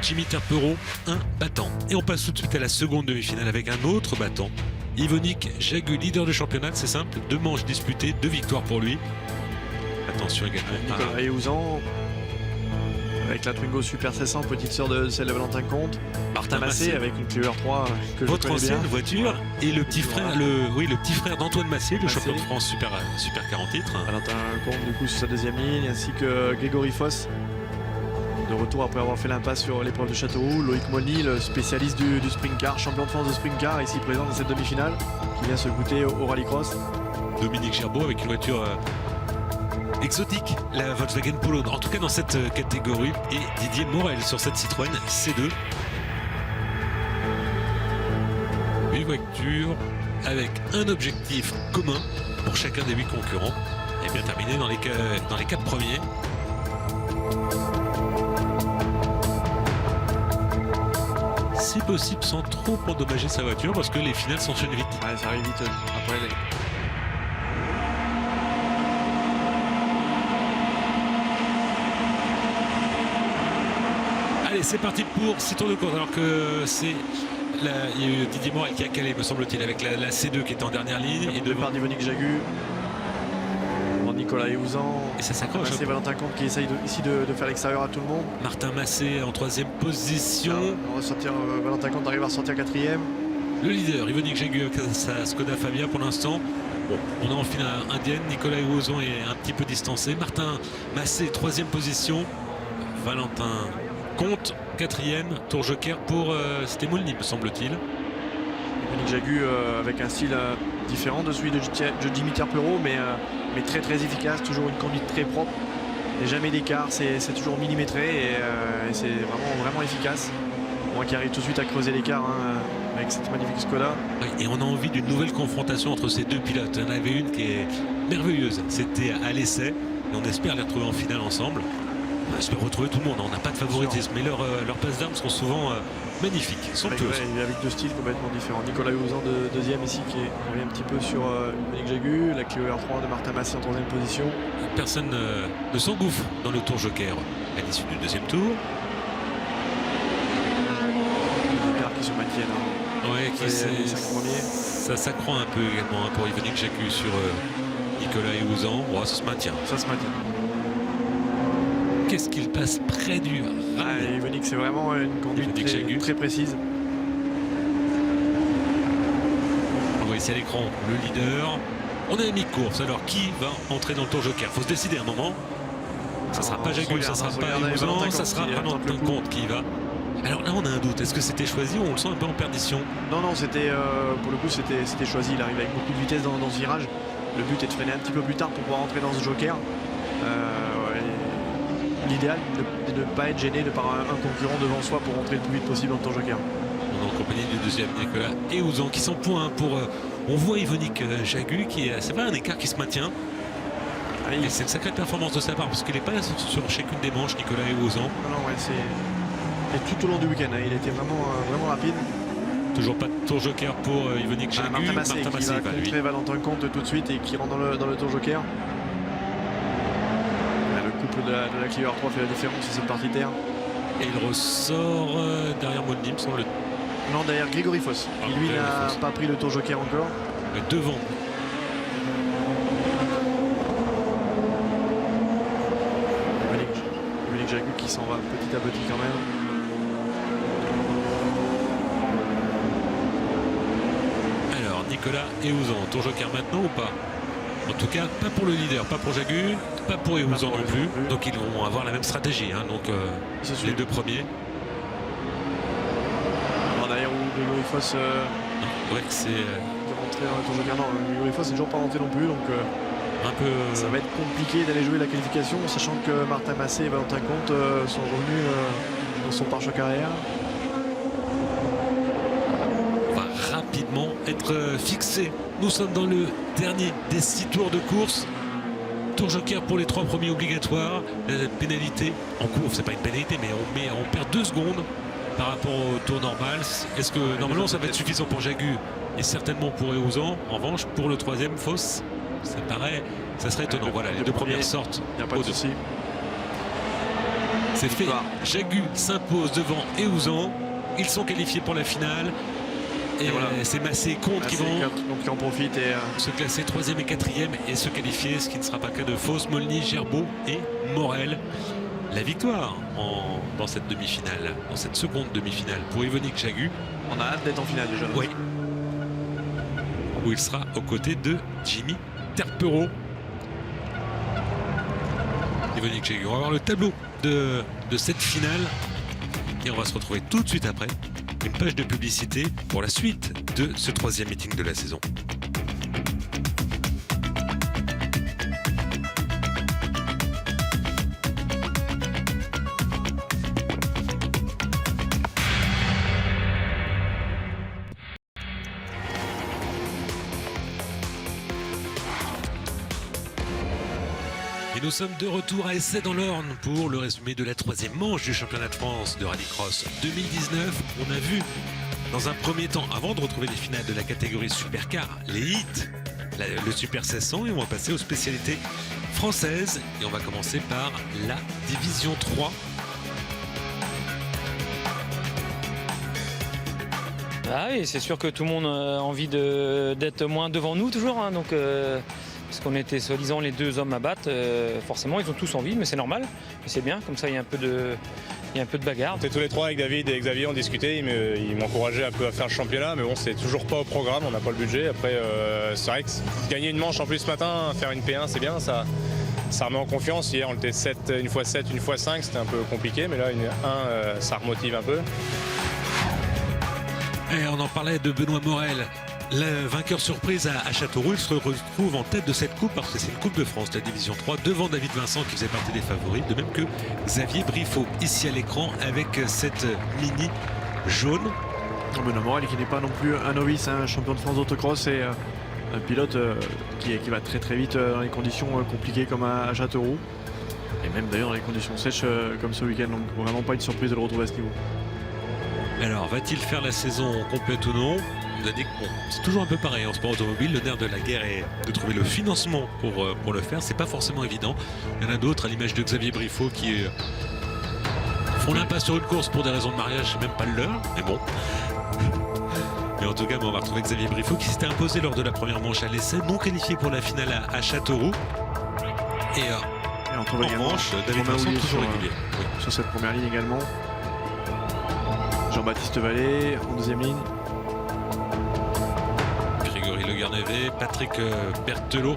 Jimmy Terpero, un battant. Et on passe tout de suite à la seconde demi-finale avec un autre battant. Yvonique Jagu, leader de championnat, c'est simple. 2 manches disputées, 2 victoires pour lui. Attention également. Nicolas Eouzan avec la Twingo Super 700, petite sœur de celle de Valentin Comte. Martin Massé avec une Clio R3 que je votre connais ancienne bien. voiture et le petit frère, le petit frère d'Antoine Massé, le champion de France Super 40 titres. Valentin Comte du coup sur sa deuxième ligne, ainsi que Grégory Foss. De retour après avoir fait l'impasse sur l'épreuve de Châteauroux. Loïc Molny, le spécialiste du sprint car, champion de France de sprint car, ici présent dans cette demi-finale, qui vient se goûter au rallycross. Dominique Gerbeau avec une voiture exotique, la Volkswagen Polo, en tout cas dans cette catégorie. Et Didier Morel sur cette Citroën C2. Une voiture avec un objectif commun pour chacun des 8 concurrents. Et bien terminé dans les 4 premiers. Si possible sans trop endommager sa voiture parce que les finales s'enchaînent vite. Ouais, ça arrive vite après les... Allez, c'est parti pour 6 tours de course alors que c'est il y a eu Didier Morel qui a calé me semble-t-il avec la C2 qui est en dernière ligne. Et devant Yvonique Jagu, Nicolas Eouzan. Et ça s'accroche. C'est Valentin Comte qui essaye ici de faire l'extérieur à tout le monde. Martin Massé en 3e position. On va sortir, Valentin Comte arrive à ressortir 4e. Le leader, Yvonique Jagu avec sa Skoda Fabia pour l'instant. Bon, on a en finale indienne. Nicolas Eouzan est un petit peu distancé. Martin Massé, 3e position. Valentin Comte, 4e. Tour joker pour c'était Molny, me semble-t-il. Yvonique Jagu avec un style différent de celui de Jimmy Terpero, mais très très efficace, toujours une conduite très propre et jamais d'écart, c'est toujours millimétré et c'est vraiment efficace. Moi qui arrive tout de suite à creuser l'écart avec cette magnifique Skoda. Et on a envie d'une nouvelle confrontation entre ces deux pilotes. Il y en avait une qui est merveilleuse, c'était à l'essai et on espère les retrouver en finale ensemble. On espère retrouver tout le monde, on n'a pas de favoritisme, mais leurs passes d'armes sont souvent magnifiques, somptueuses. Avec deux styles complètement différents. Nicolas Eouzan deuxième ici qui revient un petit peu sur Yvonique Jagu, la Clio R3 de Martin Massé en 3e position. Personne ne s'engouffre dans le tour joker à l'issue du 2e tour. Les écarts qui se maintiennent. Ouais, ça s'accroît un peu également pour Yvonique Jagu sur Nicolas Eouzan. Oh, ça se maintient. Ça se maintient. Qu'est-ce qu'il passe près du rail. Yvonique, c'est vraiment une conduite très précise. On voit ici à l'écran le leader. On a une mi-course. Alors qui va entrer dans le tour joker? Faut se décider un moment. Ça sera pas Jagu, ça sera pas Eouzan, ça sera Valentin Comte qui va. Alors là on a un doute, est-ce que c'était choisi ou on le sent un peu en perdition? Non, c'était pour le coup c'était choisi, il arrive avec beaucoup de vitesse dans ce virage. Le but est de freiner un petit peu plus tard pour pouvoir entrer dans ce joker. L'idéal est de ne pas être gêné de par un concurrent devant soi pour rentrer le plus vite possible dans le tour joker. On est en compagnie du deuxième Nicolas Eouzan qui s'empoint pour... on voit Yvonique Jagu qui est... C'est pas un écart qui se maintient. Et c'est une sacrée performance de sa part parce qu'il n'est pas sur chacune des manches, Nicolas Eouzan. Non, ouais, c'est... Et tout au long du week-end, il était vraiment rapide. Toujours pas de tour joker pour Yvonique Jagu. Martin Massé qui va contrer Valentin Comte tout de suite et qui rentre dans le tour joker. Le couple de la Clio R3 fait la différence sur cette partie terre. Et il ressort derrière Molny, me semble. Non, derrière Grégory Foss. Ah, Qui lui Grégory n'a Foss. pas pris le tour joker encore. Mais devant. Dominique Jagu qui s'en va petit à petit quand même. Alors, Nicolas Eouzan, tour joker maintenant ou pas? En tout cas, pas pour le leader, pas pour Jagu, pas pour Eouzan non plus. Donc ils vont avoir la même stratégie. Hein. Donc les deux premiers. En arrière où Grégory Foss Ouais, c'est est rentré dans le tour joker. Non, Grégory Foss n'est toujours pas rentré non plus. Donc un peu. ça va être compliqué d'aller jouer la qualification, sachant que Martin Massé et Valentin Comte sont revenus dans son pare-choc arrière. Va rapidement être fixé. Nous sommes dans le dernier des 6 tours de course. Tour joker pour les 3 premiers obligatoires. La pénalité en course, c'est pas une pénalité, mais on perd 2 secondes par rapport au tour normal. Est-ce que normalement ça va être suffisant pour Jagu et certainement pour Eouzan? En revanche, pour le troisième, Foss, ça serait étonnant. Voilà, les deux premières sortent. Il n'y a pas de souci. C'est fait. Jagu s'impose devant Eouzan. Ils sont qualifiés pour la finale. Et voilà. C'est Massé et Comte qui vont donc qui en profitent et se classer 3e et 4e et se qualifier, ce qui ne sera pas le cas de Foss, Molny, Gerbeau et Morel. La victoire dans cette demi-finale, dans cette seconde demi-finale pour Yvonique Jagu. On a hâte d'être en finale déjà. Oui. Où il sera aux côtés de Jimmy Terpereau. Yvonique Jagu. On va voir le tableau de cette finale et on va se retrouver tout de suite après. Une page de publicité pour la suite de ce 3e meeting de la saison. Et nous sommes de retour à Essay dans l'Orne pour le résumé de la 3e manche du championnat de France de rallycross 2019. On a vu dans un premier temps, avant de retrouver les finales de la catégorie Supercar, les hits, le Super 1600, et on va passer aux spécialités françaises. Et on va commencer par la Division 3. Ah oui, c'est sûr que tout le monde a envie d'être moins devant nous toujours, hein, donc parce qu'on était soi-disant les 2 hommes à battre, forcément ils ont tous envie, mais c'est normal, et c'est bien, comme ça il y a un peu de bagarre. On était tous les 3 avec David et Xavier, on discutait, il m'encourageait un peu à faire le championnat, mais bon, c'est toujours pas au programme, on n'a pas le budget. Après, c'est vrai que gagner une manche en plus ce matin, faire une P1, c'est bien, ça remet en confiance. Hier on était 7, une fois 7, une fois 5, c'était un peu compliqué, mais là une 1, ça remotive un peu. Et on en parlait de Benoît Morel, le vainqueur surprise à Châteauroux. Il se retrouve en tête de cette coupe parce que c'est une coupe de France, la Division 3, devant David Vincent qui faisait partie des favoris, de même que Xavier Briffaut, ici à l'écran avec cette mini jaune. Benoît Morel qui n'est pas non plus un novice, un champion de France d'autocross et un pilote qui va très très vite dans les conditions compliquées comme à Châteauroux. Et même d'ailleurs dans les conditions sèches comme ce week-end, donc vraiment pas une surprise de le retrouver à ce niveau. Alors, va-t-il faire la saison complète ou non? On nous a dit que bon, c'est toujours un peu pareil en sport automobile. Le nerf de la guerre est de trouver le financement pour le faire. C'est pas forcément évident. Il y en a d'autres, à l'image de Xavier Briffaut, qui font l'impasse sur une course pour des raisons de mariage, c'est même pas le leur, mais bon. Mais en tout cas, on va retrouver Xavier Briffaut qui s'était imposé lors de la première manche à l'essai, non qualifié pour la finale à Châteauroux. Et on trouve en revanche, David Vincent toujours régulier. Oui. Sur cette première ligne également. Jean-Baptiste Vallée en deuxième ligne. Grégory Le Guernevet, Patrick Berthelot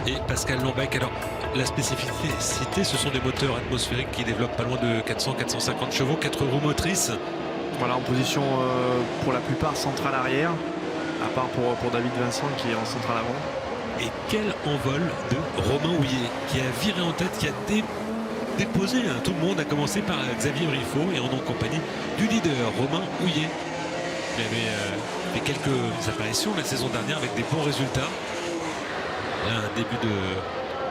et Pascal Lambec. Alors, la spécificité, ce sont des moteurs atmosphériques qui développent pas loin de 400-450 chevaux, 4 roues motrices. Voilà, en position pour la plupart centrale arrière, à part pour David Vincent qui est en centrale avant. Et quel envol de Romain Houillet qui a viré en tête, qui a déposé tout le monde, a commencé par Xavier Briffaut et en compagnie du leader Romain Houillet. Il avait fait quelques apparitions la saison dernière avec des bons résultats. Là, un début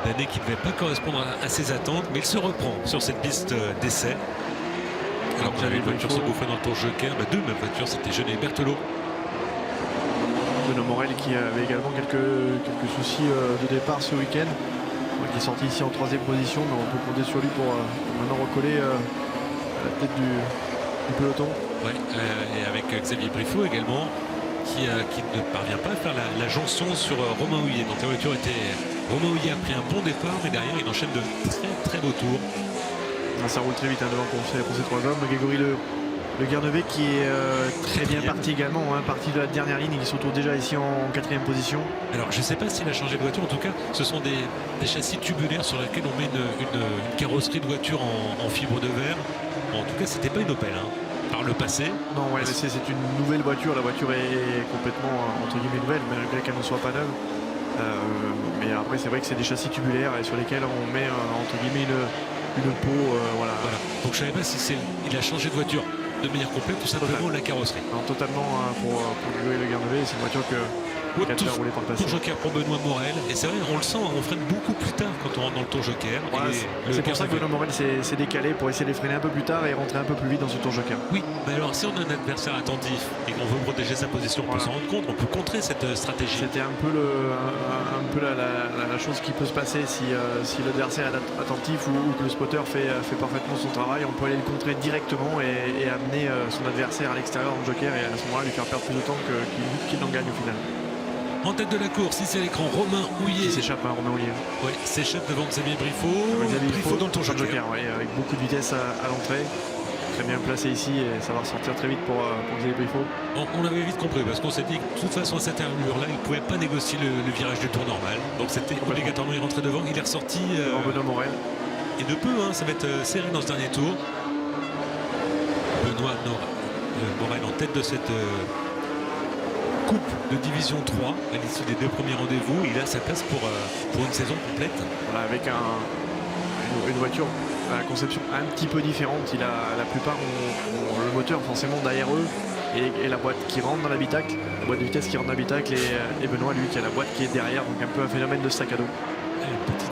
d'année qui ne devait pas correspondre à ses attentes, mais il se reprend sur cette piste d'essai. Alors que j'avais une voiture s'engouffrer dans le tour joker, deux mêmes voitures, c'était Jeunet et Berthelot. Benoît Morel qui avait également quelques soucis de départ ce week-end. Qui est sorti ici en 3e position, mais on peut compter sur lui pour maintenant recoller à la tête du peloton. Ouais, et avec Xavier Briffaut également, qui ne parvient pas à faire la jonction sur Romain Houillet. Donc la voiture Romain Houillet a pris un bon départ, mais derrière il enchaîne de très très beaux tours. Ça roule très vite devant pour ces trois hommes. Grégory Le Guernevet qui est très bien parti également, parti de la dernière ligne, il se retrouve déjà ici en 4e position. Alors je ne sais pas s'il a changé de voiture, en tout cas ce sont des châssis tubulaires sur lesquels on met une carrosserie de voiture en fibre de verre. En tout cas c'était pas une Opel par le passé. Non, ouais, c'est une nouvelle voiture, la voiture est complètement entre guillemets nouvelle malgré qu'elle ne soit pas neuve. Mais après c'est vrai que c'est des châssis tubulaires et sur lesquels on met entre guillemets une peau. Voilà. Donc je ne savais pas si il a changé de voiture de manière complète ou simplement la carrosserie. Non, totalement pour Grégory Le Guernevet, c'est une voiture qui a déjà roulé par le passé. Tour Joker pour Benoît Morel, et c'est vrai, on le sent, on freine beaucoup plus tard quand on rentre dans le Tour Joker. Voilà, c'est pour ça que Benoît Morel s'est décalé pour essayer de les freiner un peu plus tard et rentrer un peu plus vite dans ce Tour Joker. Oui, mais alors si on a un adversaire attentif et qu'on veut protéger sa position, on peut s'en rendre compte, on peut contrer cette stratégie. C'était un peu la chose qui peut se passer si l'adversaire est attentif ou que le spotter fait parfaitement son travail. On peut aller le contrer directement et amener son adversaire à l'extérieur dans le Joker et à ce moment-là lui faire perdre plus de temps qu'il n'en gagne au final. En tête de la course, ici à l'écran, Romain Houillet. Il s'échappe, Romain Houillet. Oui, s'échappe devant Xavier Briffaut. Briffaut dans le Tour Joker. Avec beaucoup de vitesse à l'entrée. Très bien placé ici et ça va ressortir très vite pour Xavier Briffaut. On avait vite compris parce qu'on s'est dit que de toute façon à cette allure-là, il ne pouvait pas négocier le virage du tour normal. Donc c'était obligatoirement il rentrait devant. Il est ressorti en Benoît Morel. Et de peu, ça va être serré dans ce dernier tour. Benoît Morel en tête de cette coupe de division 3 à l'issue des 2 premiers rendez-vous. Il a sa place pour une saison complète. Voilà, avec une voiture à la conception un petit peu différente. La plupart ont le moteur forcément derrière eux et la boîte qui rentre dans l'habitacle, la boîte de vitesse qui rentre dans l'habitacle et Benoît lui qui a la boîte qui est derrière, donc un peu un phénomène de sac à dos.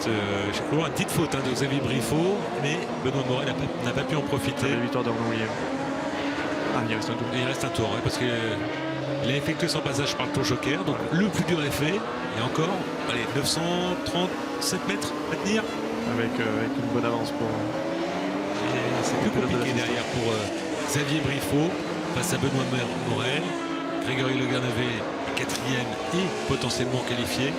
Une petite faute de Xavier Briffaut, mais Benoît Morel n'a pas pu en profiter. La victoire de Romain Houillet. Il reste un tour. Il reste un tour, parce qu'il a effectué son passage par le Tour Joker, donc le plus dur est fait. Et encore, 937 mètres à tenir. Avec une bonne avance pour. C'est plus compliqué derrière pour Xavier Briffaut face à Benoît Morel. Grégory Le Guernevet est 4e et potentiellement qualifié.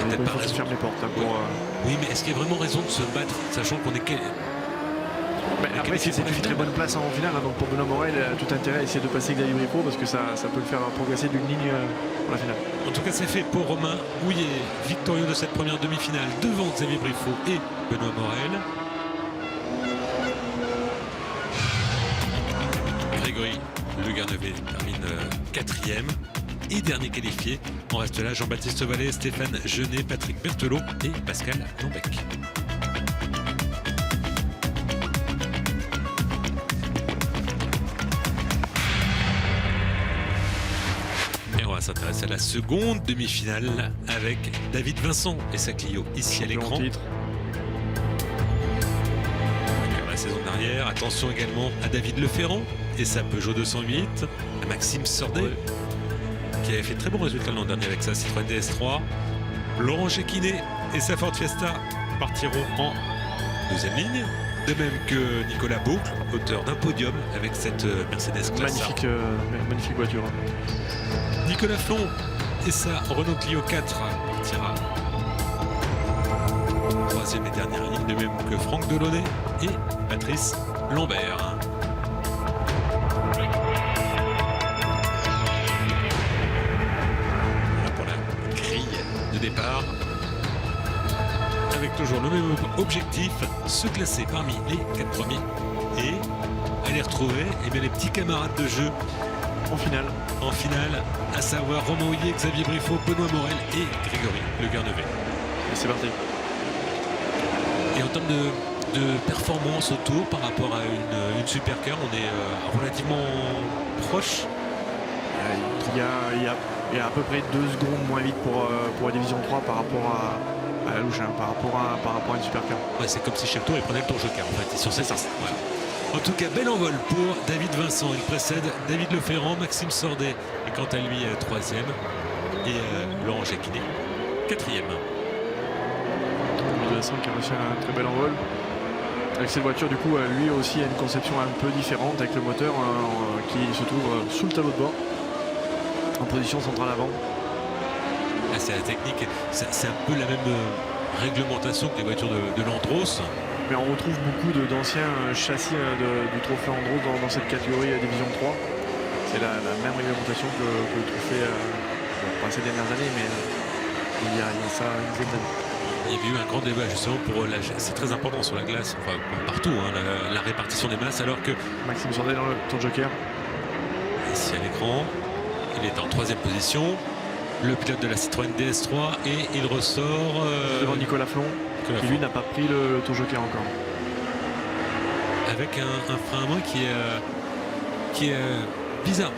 Il faut se fermer les portes pour. Oui, mais est-ce qu'il y a vraiment raison de se battre, sachant qu'on est. Après, c'est une très bonne place en finale, donc pour Benoît Morel, il a tout intérêt à essayer de passer Xavier Briffaut parce que ça peut le faire progresser d'une ligne pour la finale. En tout cas, c'est fait pour Romain Houillet, victorieux de cette première demi-finale devant Xavier Briffaut et Benoît Morel. Grégory Le Guernevet termine 4e et dernier qualifié. On reste là, Jean-Baptiste Vallée, Stéphane Genet, Patrick Berthelot et Pascal Lambec. S'intéresse à la seconde demi-finale avec David Vincent et sa Clio ici à l'écran. La saison dernière, attention également à David Leferrand et sa Peugeot 208, à Maxime Sordet qui avait fait très bon résultat l'an dernier avec sa Citroën DS3. Laurent Jacquinet et sa Ford Fiesta partiront en deuxième ligne, de même que Nicolas Boucle, auteur d'un podium avec cette Mercedes Classe A. Magnifique voiture. Nicolas Flon et sa Renault Clio 4 partira 3e et dernière ligne, de même que Franck Delaunay et Patrice Lambert. Voilà pour la grille de départ, avec toujours le même objectif, se classer parmi les 4 premiers et aller retrouver les petits camarades de jeu en finale, à savoir Romain Houillet, Xavier Briffaut, Benoît Morel et Grégory Le Guernevet. Et c'est parti. Et en termes de performance au tour par rapport à une supercar, on est relativement proche. Il y a à peu près 2 secondes moins vite pour la division 3 par rapport à la louche, par rapport à une supercar. Ouais, c'est comme si chaque tour il prenait le Tour Joker en fait. Sur ça. Voilà. En tout cas, bel envol pour David Vincent. Il précède David Leferrand, Maxime Sordet est quant à lui 3e et Laurent Jacquinet 4e. David Vincent qui a réussi un très bel envol Avec cette voiture, du coup, lui aussi a une conception un peu différente avec le moteur qui se trouve sous le tableau de bord, en position centrale avant. Là, c'est la technique, c'est un peu la même réglementation que les voitures de Landros. Mais on retrouve beaucoup d'anciens châssis du trophée Andros dans cette catégorie Division 3. C'est la même réglementation que le trophée, pas ces dernières années, mais il y a ça une dizaine d'années. Il y avait eu un grand débat justement pour c'est très important sur la glace, enfin partout, hein, la répartition des masses, alors que Maxime Sordet dans le tour joker. Ici à l'écran, il est en 3e position, le pilote de la Citroën DS3, et il ressort devant Nicolas Flon, qui lui n'a pas pris le tour joker encore. Avec un frein à main qui est bizarre.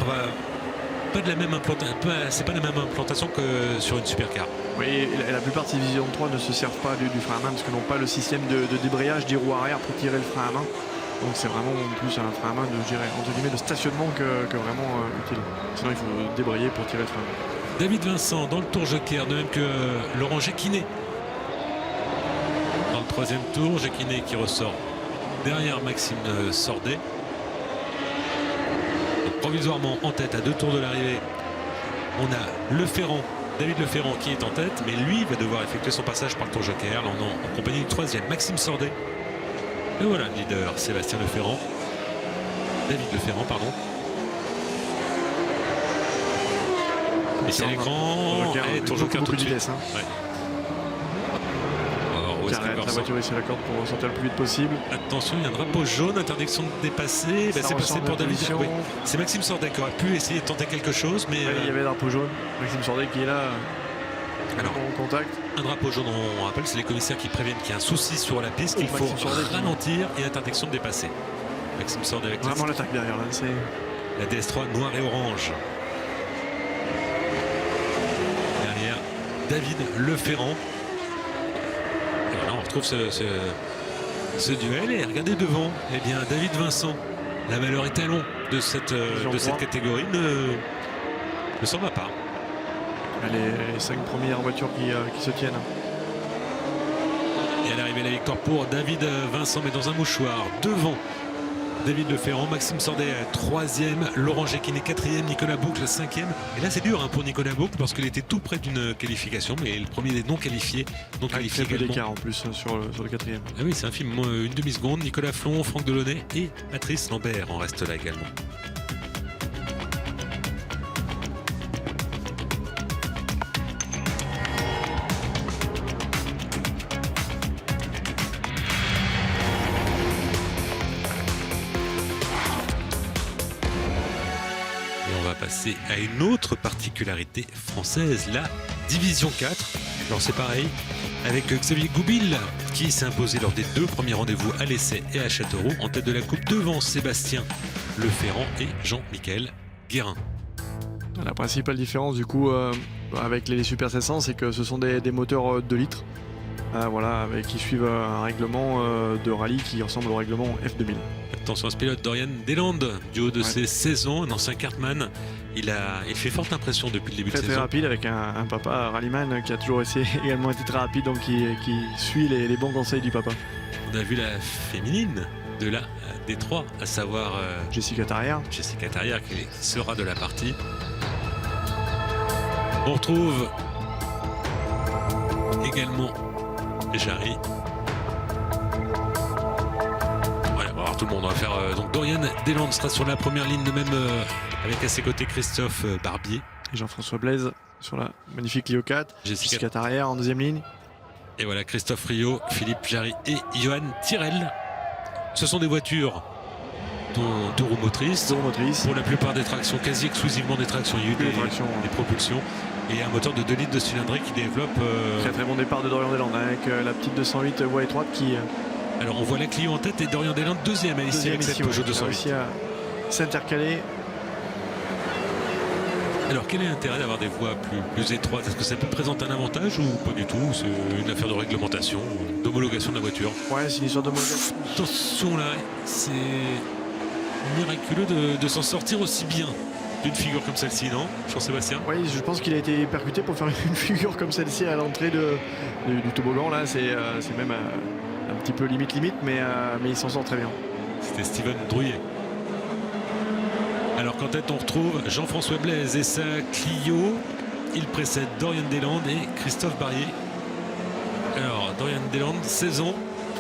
Pas de la même implantation, c'est pas la même implantation que sur une supercar. Oui, et la plupart de ces Division 3 ne se servent pas du frein à main parce qu'ils n'ont pas le système de débrayage des roues arrière pour tirer le frein à main. Donc c'est vraiment plus un frein à main entre guillemets, de stationnement que vraiment utile. Sinon il faut débrayer pour tirer le frein à main. David Vincent dans le tour joker, de même que Laurent Jacquinet. Dans le 3e tour, Jacquinet qui ressort derrière Maxime Sordet. Donc, provisoirement en tête à 2 tours de l'arrivée, on a David Leferrand qui est en tête, mais lui va devoir effectuer son passage par le tour joker, là en compagnie du 3e Maxime Sordet. Et voilà le leader Sébastien Leferrand. David Leferrand, pardon. Et c'est l'écran. Tour joker tout de suite. Ouais. Alors, où est-ce qu'il va la voiture ici à la corde pour sortir le plus vite possible. Attention, il y a un drapeau jaune, interdiction de dépasser. Ben, c'est passé pour David. Oui. C'est Maxime Sordet qui aurait pu essayer de tenter quelque chose, mais il y avait un drapeau jaune. Maxime Sordet qui est là. Alors, en contact. Un drapeau jaune, on rappelle, c'est les commissaires qui préviennent qu'il y a un souci sur la piste, qu'il faut ralentir et interdiction de dépasser. Maxime Sordet avec vraiment l'attaque derrière là. La DS3 noir et orange. Derrière, David Leferrand. Et voilà, on retrouve ce duel. Et regardez devant, eh bien David Vincent, la valeur étalon de cette catégorie, ne s'en va pas. Les 5 premières voitures qui se tiennent. Et à l'arrivée, la victoire pour David Vincent, mais dans un mouchoir. Devant David Leferrand, Maxime Sordet 3e, Laurent Jacquinet 4e, Nicolas Boucle 5e. Et là, c'est dur pour Nicolas Boucle parce qu'il était tout près d'une qualification, mais le premier des non qualifiés. Non qualifié également. D'écart en plus sur le 4e. Ah oui, c'est un film, une demi-seconde. Nicolas Flon, Franck Delaunay et Patrice Lambert en restent là également. Passer à une autre particularité française, la Division 4. Alors c'est pareil avec Xavier Goupil qui s'est imposé lors des 2 premiers rendez-vous à l'essai et à Châteauroux en tête de la coupe devant Sébastien Leferrand et Jean-Michel Guérin. La principale différence du coup avec les Super 700, c'est que ce sont des moteurs 2 litres voilà, qui suivent un règlement de rallye qui ressemble au règlement F2000. Attention à ce pilote, Dorian Deslandes, du haut de ses 16 ans, un ancien kartman. Il fait forte impression depuis le début de saison. Très rapide avec un papa rallyman qui a toujours également été très rapide, donc qui suit les bons conseils du papa. On a vu la féminine de la D3, à savoir Jessica Tarrière. Jessica Tarrière qui sera de la partie. On retrouve également Jarry. Tout le monde, on va faire donc Dorian Deslandes sera sur la première ligne, de même avec à ses côtés Christophe Barbier et Jean-François Blaise sur la magnifique Clio 4, Jessica Tarrière en 2e ligne, et voilà Christophe Rio, Philippe Jarry et Johan Tyrrell. Ce sont des voitures dont 2 roues motrices, pour la plupart des tractions, quasi exclusivement des tractions. Il y a eu des propulsions et un moteur de 2 litres de cylindrée qui développe très bon départ de Dorian Deslandes avec la petite 208 voie étroite qui alors on voit la Clio en tête et Dorian Deslandes 2e ici avec cette Peugeot 208. Réussi à s'intercaler. Alors quel est l'intérêt d'avoir des voies plus étroites? Est-ce que ça peut présenter un avantage ou pas du tout? C'est une affaire de réglementation, d'homologation de la voiture. Ouais, c'est une histoire d'homologation. Attention là, c'est miraculeux de s'en sortir aussi bien d'une figure comme celle-ci, non, Jean-Sébastien? Oui, je pense qu'il a été percuté pour faire une figure comme celle-ci à l'entrée du toboggan. Là, c'est même un petit peu limite, mais il s'en sort très bien. C'était Steven Drouillet. Alors qu'en tête on retrouve Jean-François Blaise et sa Clio. Il précède Dorian Deslandes et Christophe Barbier. Alors Dorian Deslandes, 16 ans,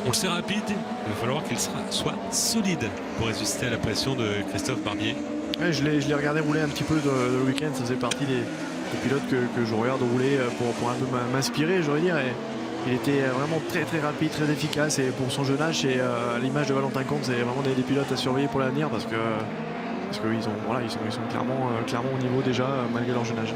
on le sait rapide, il va falloir qu'il soit solide pour résister à la pression de Christophe Barbier. Ouais, je l'ai regardé rouler un petit peu le week-end, ça faisait partie des pilotes que je regarde rouler pour un peu m'inspirer, je veux dire. Et il était vraiment très très rapide, très efficace, et pour son jeune âge, c'est l'image de Valentin Comte, c'est vraiment des pilotes à surveiller pour l'avenir parce qu'ils sont clairement au niveau déjà malgré leur jeune âge.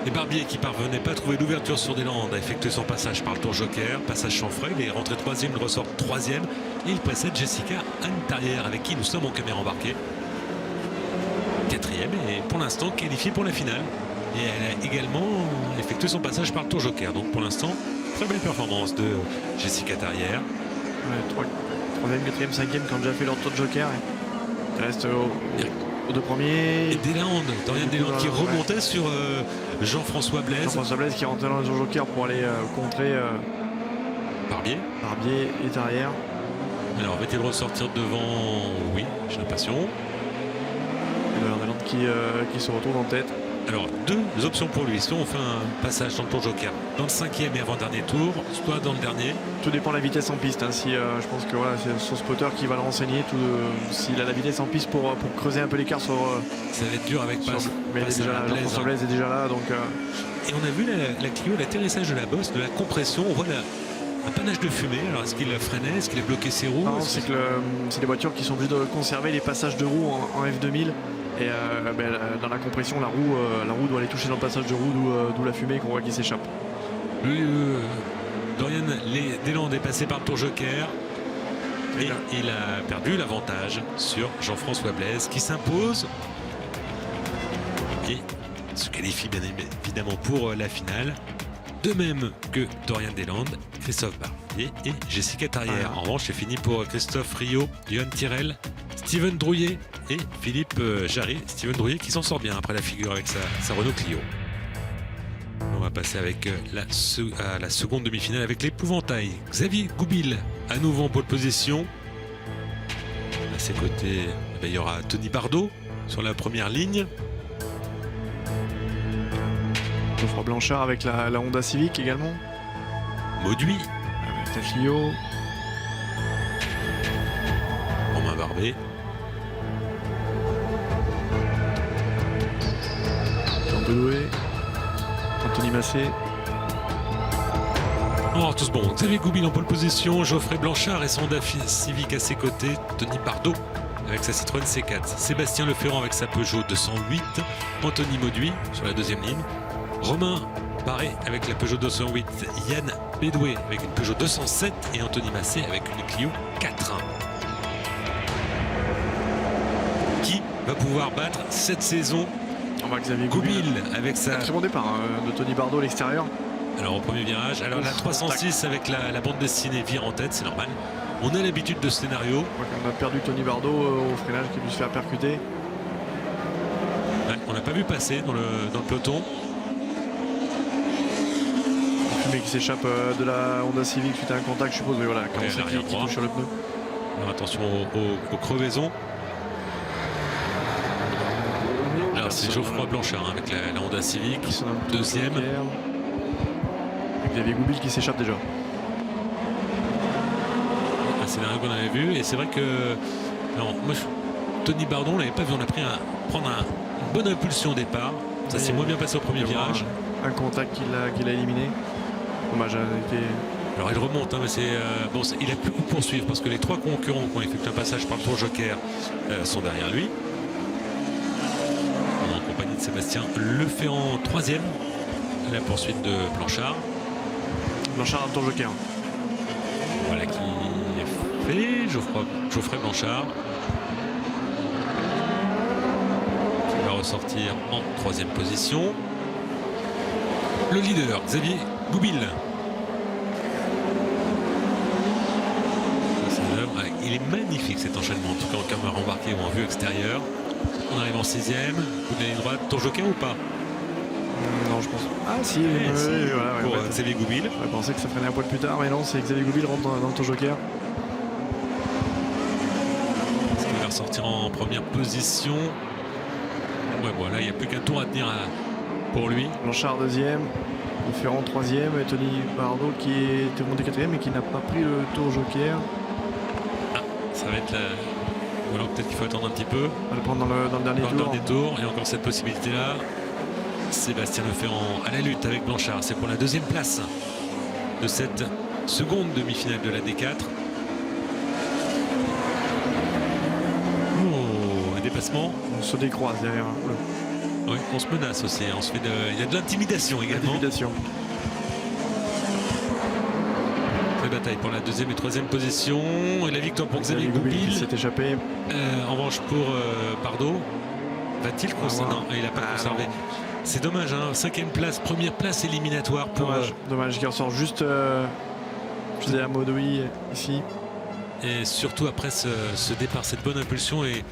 Et Barbier qui parvenait pas à trouver l'ouverture sur Deslandes a effectué son passage par le tour Joker, passage sans frais, il est rentré 3e, il ressort 3e et il précède Jessica Anne-Tarrière avec qui nous sommes en caméra embarquée. 4e et pour l'instant qualifiée pour la finale. Et elle a également effectué son passage par le tour Joker. Donc pour l'instant, très belle performance de Jessica Tarrière. Ouais, 3e, 4e, 5e quand déjà fait leur tour de Joker. Il reste aux deux premiers. Et Dorian Deslandes qui remontait sur Jean-François Blaise. Jean-François Blaise qui rentrait dans le tour Joker pour aller contrer Barbier et Tarrière. Alors va-t-il ressortir devant? Oui, j'ai l'impression. Et Dorian Deslandes qui se retrouve en tête. Alors, deux options pour lui. Soit on fait un passage dans le tour Joker dans le 5e et avant-dernier tour, soit dans le dernier. Tout dépend de la vitesse en piste. Hein. Si, je pense que voilà, c'est son spotter qui va le renseigner. S'il a la vitesse en piste pour creuser un peu l'écart sur. Ça va être dur avec mais Jean-François Blaise est déjà là. Donc, Et on a vu la Clio, l'atterrissage de la bosse, de la compression. On voit un panache de fumée. Alors, est-ce qu'il freinait? Est-ce qu'il a bloqué ses roues? Non, c'est des voitures qui sont obligées de conserver les passages de roues en F2000. Et dans la compression, la roue doit aller toucher dans le passage de roue, d'où la fumée qu'on voit qui s'échappe. Dorian Deslandes est passé par le tour Joker et il a perdu l'avantage sur Jean-François Blaise qui s'impose et se qualifie bien évidemment pour la finale. De même que Dorian Deslandes, Christophe Barbier et Jessica Tarrière. En revanche, c'est fini pour Christophe Rio, Johan Tyrrell, Steven Drouillet et Philippe Jarry. Steven Drouillet qui s'en sort bien après la figure avec sa Renault Clio. On va passer avec à la seconde demi-finale avec l'épouvantail. Xavier Goupil à nouveau en pole position. À ses côtés, il y aura Tony Bardot sur la première ligne. Geoffroy Blanchard avec la Honda Civic également. Mauduit avec la Clio. Romain Barbet. Jean Bedoué. Anthony Massé. Oh, tous bons. Xavier Goupil en pole position. Geoffrey Blanchard et son Honda Civic à ses côtés. Tony Bardot avec sa Citroën C4. Sébastien Leferrand avec sa Peugeot 208. Anthony Mauduit sur la deuxième ligne. Romain Barré avec la Peugeot 208, Yann Bedoué avec une Peugeot 207 et Anthony Massé avec une Clio 4.1. Qui va pouvoir battre cette saison Xavier Goupil avec sa... Très bon départ de Tony Bardot à l'extérieur. Alors au premier virage, alors la 306 avec la bande dessinée vire en tête, c'est normal. On a l'habitude de ce scénario. On a perdu Tony Bardot au freinage qui a dû se faire percuter. Ouais, on n'a pas vu passer dans le peloton. Mais qui s'échappe de la Honda Civic suite à un contact, je suppose. Mais voilà, quand c'est qui touche sur le pneu. Alors attention aux crevaisons. Alors c'est Geoffroy Blanchard avec la Honda Civic, deuxième. Xavier Goupil qui s'échappe déjà. Un scénario qu'on avait vu et c'est vrai que alors, moi, Tony Bardot, on l'avait pas vu, on a pris prendre une bonne impulsion au départ. Ça s'est moins bien passé au premier virage. Un contact qu'il a éliminé. Dommage, alors il remonte, hein, mais bon, il a pu poursuivre parce que les trois concurrents qui ont effectué un passage par le tour Joker sont derrière lui. En compagnie de Sébastien Leferrand, troisième. La poursuite de Blanchard. Blanchard dans le tour Joker. Voilà qui est fait. Geoffrey Blanchard. Qui va ressortir en troisième position. Le leader, Xavier Goupil. Il est magnifique cet enchaînement, en tout cas en caméra embarquée ou en vue extérieure. On arrive en sixième, bout de la ligne droite, tour Joker ou pas? Non, je pense. Ah si, voilà, pour Xavier Goupil. Je pensais que ça freinait un poil plus tard, mais non, c'est Xavier Goupil rentre dans le tour joker. Est-ce qu'il va ressortir en première position? Ouais, voilà, il n'y a plus qu'un tour à tenir pour lui. Blanchard deuxième, Ferrand troisième, et Tony Bardot qui était monté quatrième et qui n'a pas pris le tour joker. Ah, ça va être la... Ou alors peut-être qu'il faut attendre un petit peu. On va le prendre dans le dernier Dans tour. le dernier tour, et encore cette possibilité-là. Sébastien Leferrand à la lutte avec Blanchard. C'est pour la deuxième place de cette seconde demi-finale de la D4. Oh, un dépassement. On se décroise derrière. Oui, on se menace aussi. On se fait il y a de l'intimidation également. Intimidation. Très bataille pour la deuxième et troisième position. Et la victoire pour Xavier Goupil Goupil. qui s'est échappé. En revanche pour Bardot. Va-t-il conserver? Non, il n'a pas conservé. Non. C'est dommage, hein. 5e place, première place éliminatoire pour... Dommage qu'il ressort juste derrière Maudoui ici. Et surtout après ce départ, cette bonne impulsion, et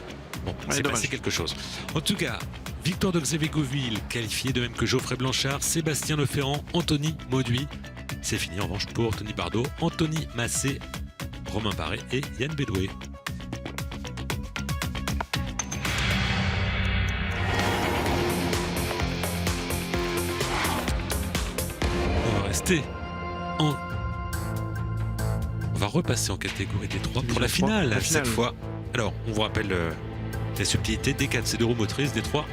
bon, c'est passé quelque chose. En tout cas, victoire de Xavier Goupil, qualifié de même que Geoffrey Blanchard, Sébastien Leferrand, Anthony Mauduit. C'est fini en revanche pour Tony Bardot, Anthony Massé, Romain Barré et Yann Bédoué. On va repasser en catégorie D3 pour la finale cette fois. Alors, on vous rappelle les subtilités. D4, c'est 2 roues motrices. D3,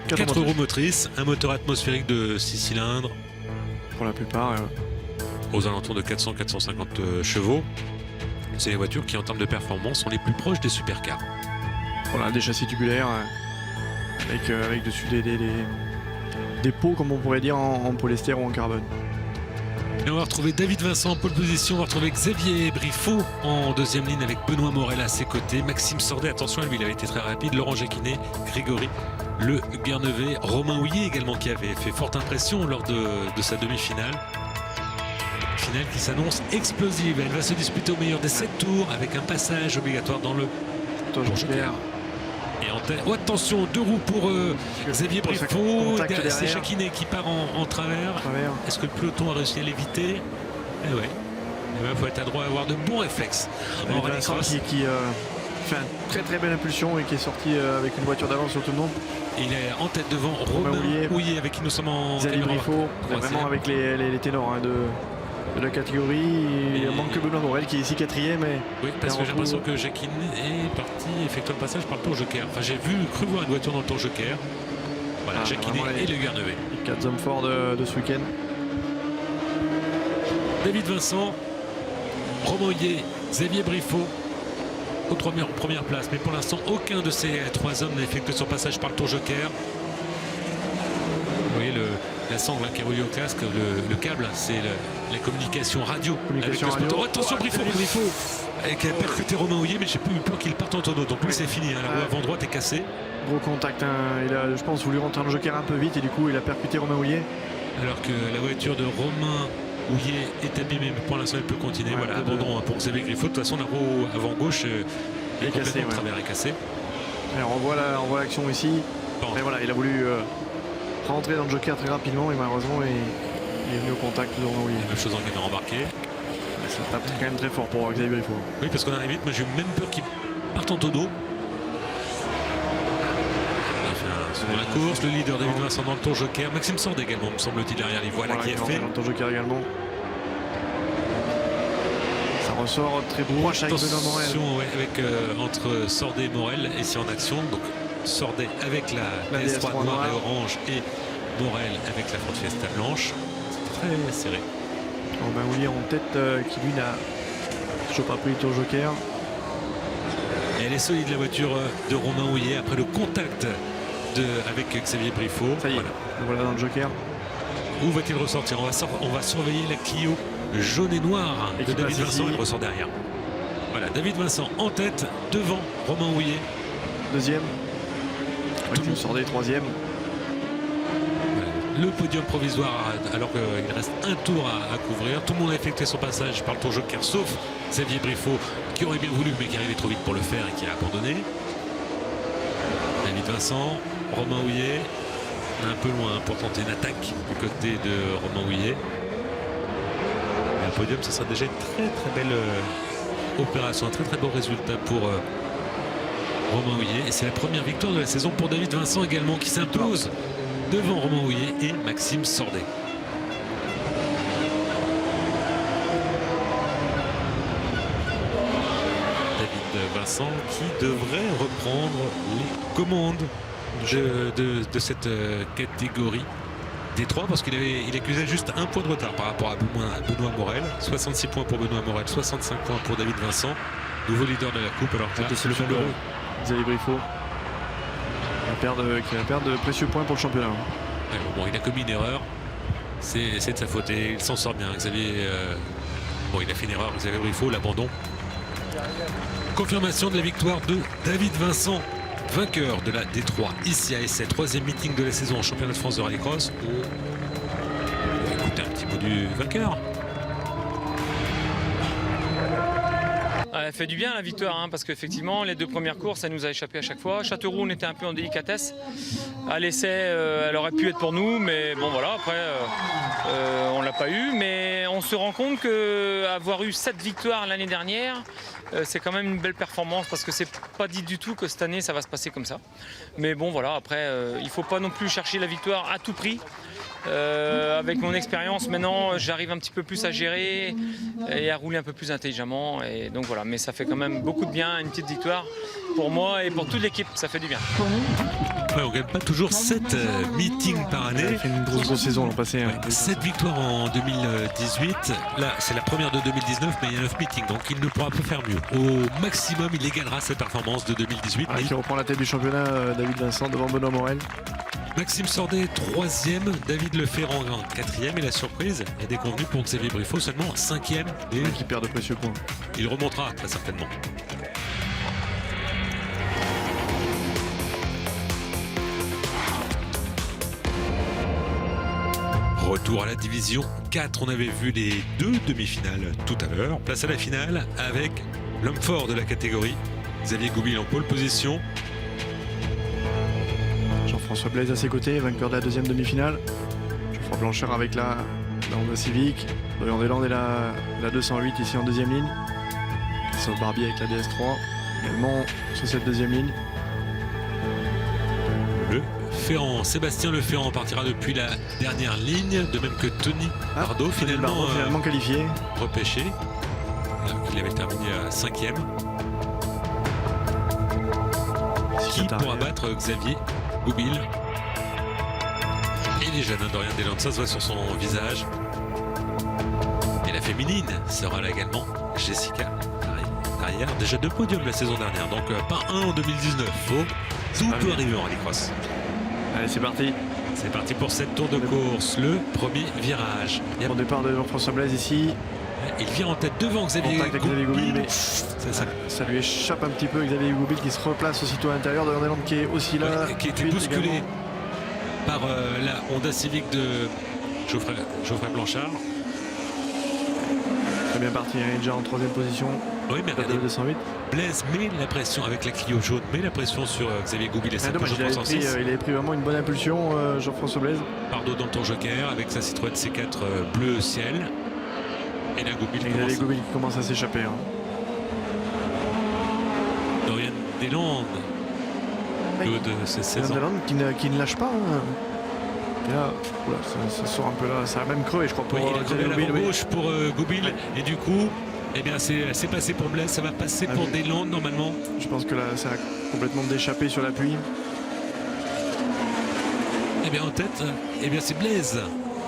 4 roues motrices. Un moteur atmosphérique de 6 cylindres. Pour la plupart. Aux alentours de 400-450 chevaux. C'est les voitures qui, en termes de performance, sont les plus proches des supercars. Voilà, des châssis tubulaires avec dessus des pots, comme on pourrait dire, en polyester ou en carbone. Et on va retrouver David Vincent en pole position, on va retrouver Xavier Briffaut en deuxième ligne avec Benoît Morel à ses côtés, Maxime Sordet, attention à lui, il avait été très rapide, Laurent Jacquinet, Grégory Le Guernevet, Romain Houillet également qui avait fait forte impression lors de sa demi-finale. Finale qui s'annonce explosive, elle va se disputer au meilleur des 7 tours avec un passage obligatoire dans le tour joker. Et en tête, oh, attention, 2 roues pour Xavier Briffaut, c'est Jacquinet qui part en travers. Est-ce que le peloton a réussi à l'éviter? Eh ouais, il faut être adroit, avoir de bons réflexes. Qui fait une très très belle impulsion et qui est sorti avec une voiture d'avance sur tout le monde. Il est en tête devant Romain Houillet avec qui nous sommes en Xavier Briffaut, vraiment avec les ténors de la catégorie. Il manque que Benoît Morel qui est ici 4e. Oui, parce que j'ai l'impression que Jacquinet est parti effectuer le passage par le tour joker. Enfin, j'ai cru voir une voiture dans le tour joker. Voilà, Jacquinet et Le Guernevet. Les 4 hommes forts de ce week-end. David Vincent, Romain Houillet, Xavier Briffaut aux première place. Mais pour l'instant, aucun de ces 3 hommes n'a effectué son passage par le tour joker. Vous voyez la sangle qui est reliée au casque, le câble, c'est la communication radio. Oh, attention Briffaut qui a percuté Romain Houillet, mais j'ai plus eu peur qu'il parte en tonneau. Donc lui c'est fini, la roue avant droite est cassée. Gros contact, il a, je pense, voulu rentrer dans le joker un peu vite et du coup il a percuté Romain Houillet. Alors que la voiture de Romain Houillet est abîmée, mais pour l'instant elle peut continuer. Voilà, abandon pour Xavier Briffaut. De toute façon la roue avant gauche est complètement de travers, est cassée. Alors on voit l'action ici. Mais voilà, il a voulu rentrer dans le joker très rapidement et malheureusement il est venu au contact de Romain Houillet. Même chose en caméra embarquée. Ça tape quand même très fort pour Xavier Briffaut. Oui, parce qu'on arrive vite, moi j'ai eu même peur qu'il parte en tonneau. Sur la course, le leader David Vincent dans le tour joker, Maxime Sordet également, me semble-t-il, derrière les voilà qui est fait. Dans le tour joker également. Ça ressort très proche avec Benoît Morel. Avec, entre Sordet et Morel, et c'est en action. Donc Sordet avec la DS3 noire et orange et Morel avec la Ford Fiesta blanche. C'est très serré. Romain Houillet en tête qui lui n'a toujours pas pris le tour joker. Et elle est solide la voiture de Romain Houillet après le contact avec Xavier Briffaut. Ça y est, voilà dans le joker. Où va-t-il ressortir? On va surveiller la Clio jaune et noire de David Vincent. Il ressort derrière. Voilà, David Vincent en tête devant Romain Houillet. Deuxième. Maxime Sordet troisième. Le podium provisoire alors qu'il reste un tour à couvrir. Tout le monde a effectué son passage par le tour joker sauf Xavier Briffaut qui aurait bien voulu mais qui arrivait trop vite pour le faire et qui a abandonné. David Vincent, Romain Houillet un peu loin pour tenter une attaque du côté de Romain Houillet. podium, ce sera déjà une très très belle opération, un très très beau résultat pour Romain Houillet. Et c'est la première victoire de la saison pour David Vincent également, qui s'impose devant Romain Houillet et Maxime Sordet. David Vincent qui devrait reprendre les commandes de cette catégorie D3, parce qu'il accusait juste un point de retard par rapport à Benoît Morel. 66 points pour Benoît Morel, 65 points pour David Vincent, nouveau leader de la coupe. Alors que là, c'est le champion Xavier Briffaut qui va perdre de précieux points pour le championnat. Bon, il a commis une erreur, c'est de sa faute et il s'en sort bien. Xavier, il a fait une erreur, Xavier Briffaut, l'abandon. Confirmation de la victoire de David Vincent, vainqueur de la D3 ici à Essay, troisième meeting de la saison en championnat de France de rallycross. On va écouter un petit mot du vainqueur. Elle fait du bien la victoire, parce qu'effectivement les deux premières courses ça nous a échappé à chaque fois. Châteauroux on était un peu en délicatesse. À l'essai elle aurait pu être pour nous, mais bon voilà, après on l'a pas eu. Mais on se rend compte qu'avoir eu 7 victoires l'année dernière, c'est quand même une belle performance, parce que c'est pas dit du tout que cette année ça va se passer comme ça. Mais bon voilà, après il faut pas non plus chercher la victoire à tout prix. Avec mon expérience maintenant j'arrive un petit peu plus à gérer et à rouler un peu plus intelligemment, et donc voilà, mais ça fait quand même beaucoup de bien, une petite victoire pour moi et pour toute l'équipe, ça fait du bien. Ouais, on ne gagne pas toujours 7 meetings par année. Il a fait une grosse saison l'an passé. 7 victoires en 2018, là c'est la première de 2019, mais il y a 9 meetings, donc il ne pourra pas faire mieux. Au maximum il égalera sa performance de 2018. Qui reprend la tête du championnat, David Vincent devant Benoît Morel. Maxime Sordet 3e, David Leferrand 4e, et la surprise est déconvenue pour Xavier Briffaut, seulement 5e. Et qui perd de précieux points. Il remontera très certainement. Retour à la division 4, on avait vu les 2 demi-finales tout à l'heure. Place à la finale avec l'homme fort de la catégorie, Xavier Goupil en pole position. Jean-François Blaise à ses côtés, vainqueur de la deuxième demi-finale. Geoffroy Blanchard avec la Honda Civic. Dorian Deslandes et la 208 ici en deuxième ligne. Christophe Barbier avec la DS3 également sur cette deuxième ligne. Le Ferrand, Sébastien Leferrand partira depuis la dernière ligne, de même que Tony Bardot, finalement qualifié. Repêché, alors qu'il avait terminé à 5e. Qui pourra battre Xavier Goupil. Et les jeunes, Dorian Deslandes, ça se voit sur son visage. Et la féminine sera là également, Jessica Derrière. Déjà 2 podiums la saison dernière, donc pas 1 en 2019. Tout peut arriver en rallycross. Allez, c'est parti. C'est parti pour cette tour de course, le premier virage. Bon départ de Jean-François Blaise ici. Il vient en tête devant Xavier Goupil, mais ça lui échappe un petit peu. Xavier Goupil qui se replace aussitôt à l'intérieur. Dorian Deslandes qui est aussi là. Qui a été bousculé par la Honda Civic de Geoffroy Blanchard. Très bien parti, il est déjà en 3e position. Oui, mais regardez, 208. Blaise met la pression avec la Clio jaune, met la pression sur Xavier Goupil et sa Peugeot 306. Il avait pris vraiment une bonne impulsion, Jean-François Blaise. Bardot dans le tour joker avec sa Citroën C4 bleu ciel. Et là, Goupil qui commence à s'échapper. Dorian Deslandes, de ses 16 ans. Deslandes qui ne lâche pas. Et là, ça sort un peu là, ça a même crevé, je crois. Il a crevé la gauche pour Goupil, et du coup, eh bien, c'est passé pour Blaise, ça va passer pour Deslandes normalement. Je pense que là, ça a complètement déchappé sur l'appui. Eh bien, en tête, c'est Blaise.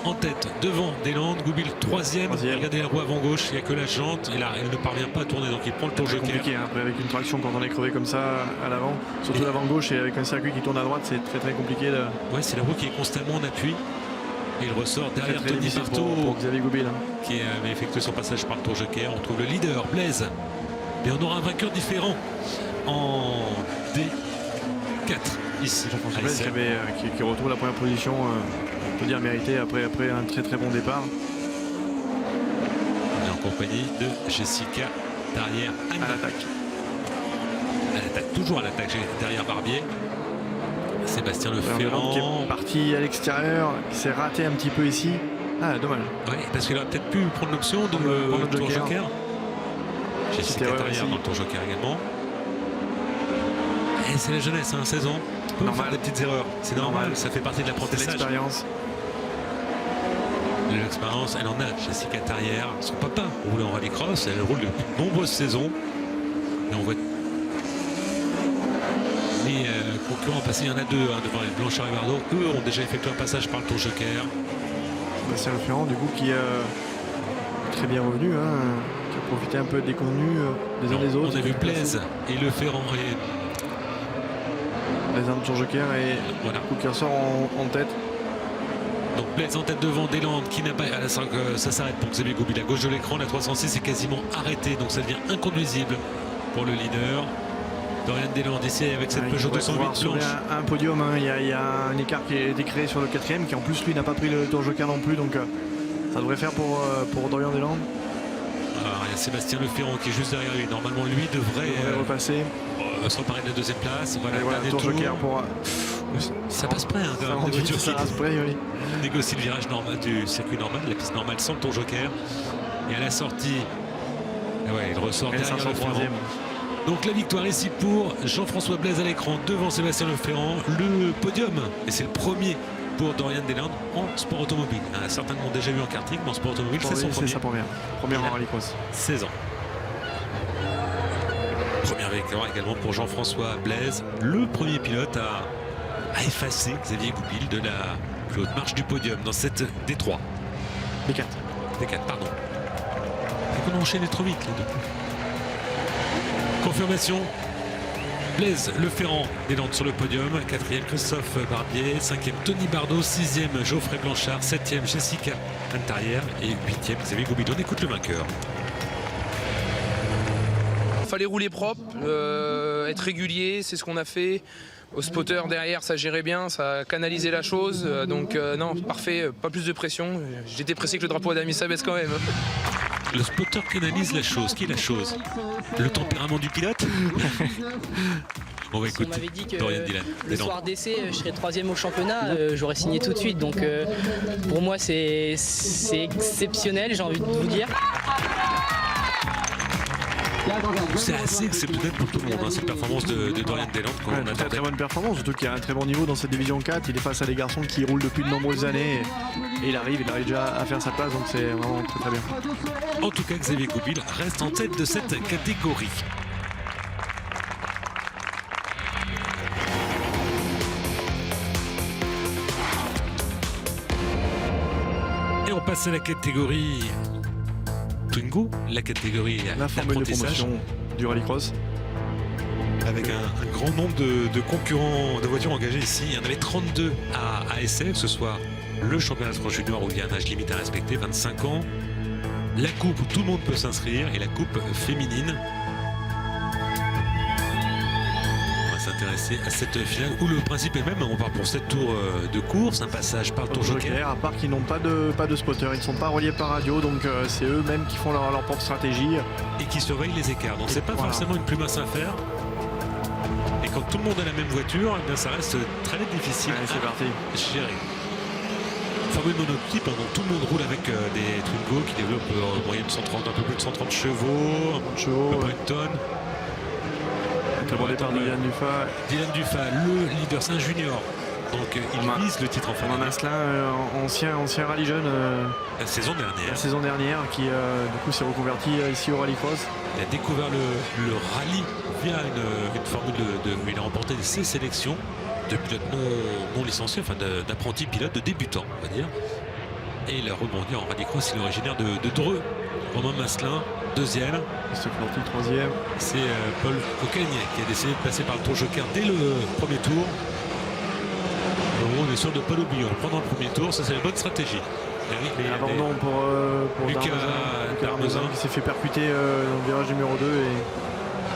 En tête, devant Deslandes, Goupil 3e. Regardez la roue avant gauche, il n'y a que la jante. Et là, elle ne parvient pas à tourner, donc il prend le tour joker. C'est compliqué, après, avec une traction quand on est crevé comme ça à l'avant. Surtout l'avant gauche, et avec un circuit qui tourne à droite, c'est très très compliqué. Ouais, c'est la roue qui est constamment en appui. Et il ressort derrière Tony Bardot pour Xavier Goupil, qui avait effectué son passage par le tour joker. On trouve le leader, Blaise. Et on aura un vainqueur différent en D4 ici. Blaise qui retrouve la première position. On peut dire mérité après un très très bon départ. On est en compagnie de Jessica derrière Annie. À l'attaque, toujours à l'attaque derrière Barbier. Sébastien Leferrand qui est parti à l'extérieur, qui s'est raté un petit peu ici. Ah, dommage. Oui, parce qu'il aurait peut-être pu prendre l'option de prendre le tour joker. joker. Jessica C'était Tarrière aussi. dans le tour joker également. Et c'est la jeunesse, hein, 16 ans. On peut Normal. faire des petites erreurs. C'est normal, ça fait partie de C'est l'apprentissage. l'expérience. De l'expérience, elle en a. Jessica Tarrière, son papa roule en rallycross, elle roule depuis de nombreuses saisons. Et on voit les concurrents passer, il y en a deux devant les Blanchard et Bardot. Eux ont déjà effectué un passage par le tour joker. Bastien Ferrand, du coup, qui est très bien revenu, hein, qui a profité un peu des contenus des uns des autres. On a vu Blaise et Le Ferrand et Les armes sur Joker et voilà. coup qui ressort en tête. Donc Blaise en tête devant Deslandes qui n'a pas. À la 5, ça s'arrête pour Xavier Goupil. À gauche de l'écran, la 306 est quasiment arrêtée, donc ça devient inconduisible pour le leader. Dorian Deslandes ici avec cette Peugeot 208 blanche. Un podium, hein. Il y a un écart qui a été créé sur le 4e, qui en plus lui n'a pas pris le tour Joker non plus, donc ça devrait faire pour Dorian Deslandes. Alors il y a Sébastien Le Ferrand qui est juste derrière lui. Normalement lui devrait repasser. S'emparer de la deuxième place. Voilà, Et voilà, dernier tour Joker pour. Ça passe près, hein, quand même. Des voitures Ça qui passe près, oui. négocient le virage normal du circuit normal, la piste normale sans le tour joker. Et à la sortie, il ressort Et derrière le Ferrand. 503e. Donc la victoire ici pour Jean-François Blaise à l'écran devant Sébastien Le Ferrand. Le podium, et c'est le premier pour Dorian Deslandes en sport automobile. Certains l'ont déjà vu en karting, mais en sport automobile, c'est son premier. C'est sa première. Première en rallycross. 16 ans. Première victoire également pour Jean-François Blaise, le premier pilote à effacer Xavier Goupil de la plus haute marche du podium dans cette D3. D4. D4, pardon. Faut qu'on enchaîne trop vite les deux. Confirmation. Blaise Le Ferrand Deslandes sur le podium. 4e Christophe Barbier. 5e Tony Bardot. 6e Geoffrey Blanchard. 7e Jessica Tarrière. Et 8e Xavier Goupil. On écoute le vainqueur. Fallait rouler propre, être régulier, c'est ce qu'on a fait. Au spotter derrière, ça gérait bien, ça a canalisé la chose. Donc non, parfait, pas plus de pression. J'étais pressé que le drapeau d'Ami Sabès quand même. Le spotter canalise la chose. Qui est la chose? Le tempérament du pilote? On va écouter m'avait dit que Dorian Dylan. le soir d'essai, je serais 3e au championnat, j'aurais signé tout de suite. Donc pour moi, c'est exceptionnel, j'ai envie de vous dire. C'est assez exceptionnel pour tout le monde, hein, cette performance de Dorian Deslandes. Une très bonne performance, surtout qu'il a un très bon niveau dans cette division 4. Il est face à des garçons qui roulent depuis de nombreuses années et il arrive déjà à faire sa place, donc c'est vraiment très bien. En tout cas, Xavier Goupil reste en tête de cette catégorie. Et on passe à la catégorie Twingo, la catégorie la formule de d'apprentissage. promotion du rallycross. Avec un grand nombre de concurrents de voitures engagées ici. Il y en avait 32 à ASF, que ce soit le championnat de France junior où il y a un âge limite à respecter, 25 ans. La coupe où tout le monde peut s'inscrire et la coupe féminine. On va s'intéresser à cette finale où le principe est même, on part pour 7 tours de course, un passage par le tour joker. À part qu'ils n'ont pas de spotter, ils ne sont pas reliés par radio, donc c'est eux-mêmes qui font leur propre stratégie. Et qui surveillent les écarts. Donc c'est pas forcément une plus mince affaire. Et quand tout le monde a la même voiture, eh bien ça reste très difficile c'est parti. Gérer. Formule monotype, hein, donc tout le monde roule avec des Twingo qui développent en moyenne 130, un peu plus de 130 chevaux, à peu près une tonne. Très bon départ de Dylan Duffa. Dylan Duffa, le leader, c'est un junior. Donc il vise le titre en fin d'année. Ancien rallye jeune. La saison dernière. La saison dernière qui du coup s'est reconverti ici au rallycross. Il a découvert le rallye via une formule où il a remporté ses sélections de pilote non licencié, enfin d'apprenti pilote, de débutant, on va dire. Et il a rebondi en rallycross, il est originaire de Dreux. Romain Masselin, 2e. Christophe Lorty, 3e. C'est Paul Cocagne qui a décidé de passer par le tour joker dès le premier tour. On est sûr de ne pas l'oublier, on le prend dans le premier tour, ça c'est la bonne stratégie. Abandon pour Lucas Darmezin qui s'est fait percuter dans le virage numéro 2 et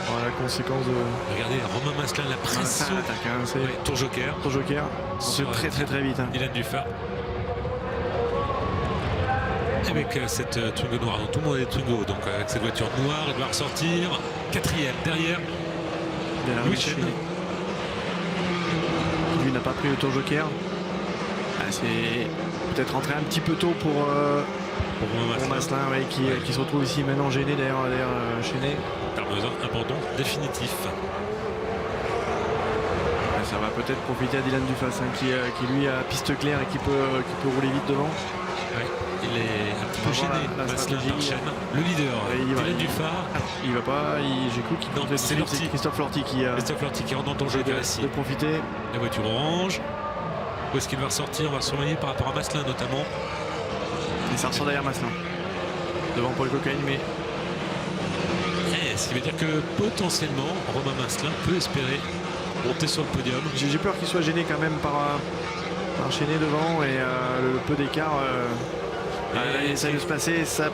voilà, la conséquence de... Regardez Romain Masselin, la pression. Tour joker. Tour joker. C'est très vite. Hein. Dylan Duffa. Avec cette Twingo noire, donc tout le monde est Twingo, donc avec cette voiture noire, il doit ressortir. 4e derrière. Louis Chen. Lui n'a pas pris le tour joker. c'est peut-être rentré un petit peu tôt pour Masselin, qui se retrouve ici maintenant gêné d'ailleurs chaîné. Parmesan, abandon définitif. Ça va peut-être profiter à Dylan Dufas qui lui a piste claire et qui peut rouler vite devant. Ouais, il est un petit peu gêné. Masselin enchaîne. Le leader, Dylan Dufas. Il va pas, j'ai cru qu'il comptait. C'est Christophe Lorty qui rentre dans ton jeu ici. De profiter. La voiture orange. Où est-ce qu'il va ressortir? On va surveiller par rapport à Masselin notamment. Et ça ressort derrière Masselin. Devant Paul Cocaine, mais. Ce qui veut dire que potentiellement Romain Masselin peut espérer monter sur le podium. J'ai peur qu'il soit gêné quand même par Chéné devant et le peu d'écart. Il essaie de se passer. Ça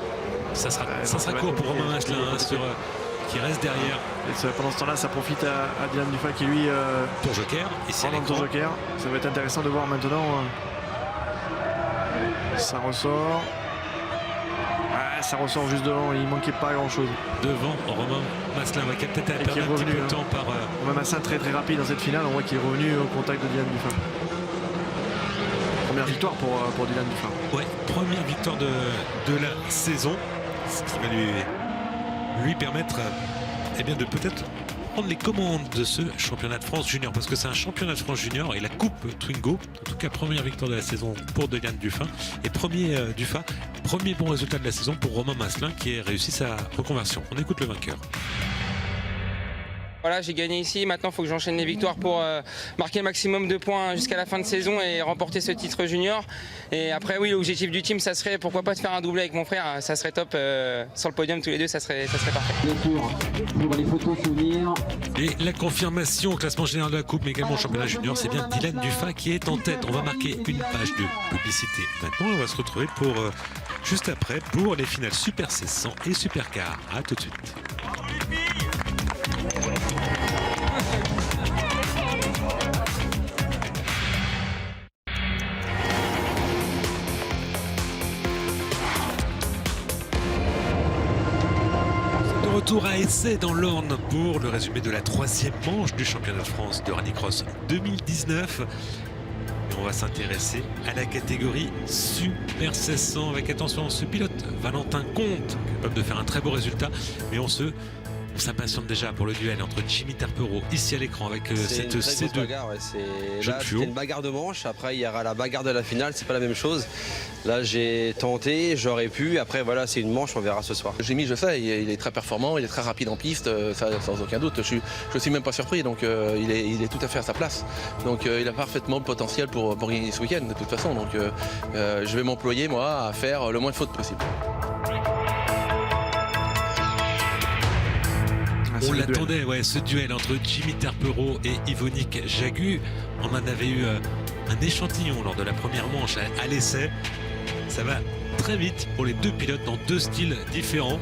sera court pour Romain Masselin qui reste derrière. Et pendant ce temps-là, ça profite à Dylan Dufas qui lui. Tour joker. Ici tour joker. Ça va être intéressant de voir maintenant. Ça ressort. Ça ressort juste devant, il manquait pas grand chose. Devant Romain Masselin, qui a peut-être perdu un petit peu de temps par. Romain Masselin très rapide dans cette finale, on voit qu'il est revenu au contact de Dylan Dufas. Première victoire pour Dylan Dufas. Ouais, première victoire de la saison, ce qui va lui permettre de peut-être prendre les commandes de ce championnat de France junior, parce que c'est un championnat de France junior et la coupe Twingo, en tout cas première victoire de la saison pour Dylan Dufas et premier bon résultat de la saison pour Romain Masselin qui a réussi sa reconversion. On écoute le vainqueur. Voilà, j'ai gagné ici, maintenant il faut que j'enchaîne les victoires pour marquer le maximum de points jusqu'à la fin de saison et remporter ce titre junior. Et après oui, l'objectif du team, ça serait pourquoi pas de faire un doublé avec mon frère, ça serait top, sur le podium tous les deux, ça serait parfait. Pour les photos souvenirs. Et la confirmation au classement général de la coupe, mais également au championnat junior, c'est bien Dylan Dufas qui est en tête. On va marquer une page de publicité. Maintenant, on va se retrouver juste après pour les finales Super 1600 et Super Car. A tout de suite. Retour à Essay dans l'Orne pour le résumé de la 3e manche du championnat de France de Rallycross 2019. Et on va s'intéresser à la catégorie Super 1600 avec attention ce pilote Valentin Comte, capable de faire un très beau résultat, mais on s'impatiente déjà pour le duel entre Jimmy Terpero ici à l'écran avec cette C2. Bagarre, c'était une bagarre de manche. Après il y aura la bagarre de la finale, c'est pas la même chose. Là j'ai tenté, j'aurais pu. Après voilà, c'est une manche, on verra ce soir. Jimmy, je sais, il est très performant, il est très rapide en piste, ça, sans aucun doute. Je suis même pas surpris, donc il est tout à fait à sa place. Donc il a parfaitement le potentiel pour gagner ce week-end de toute façon. Donc je vais m'employer moi à faire le moins de fautes possible. On l'attendait, ce duel entre Jimmy Terpero et Yvonique Jagu. On en avait eu un échantillon lors de la première manche à l'essai. Ça va très vite pour les deux pilotes dans deux styles différents.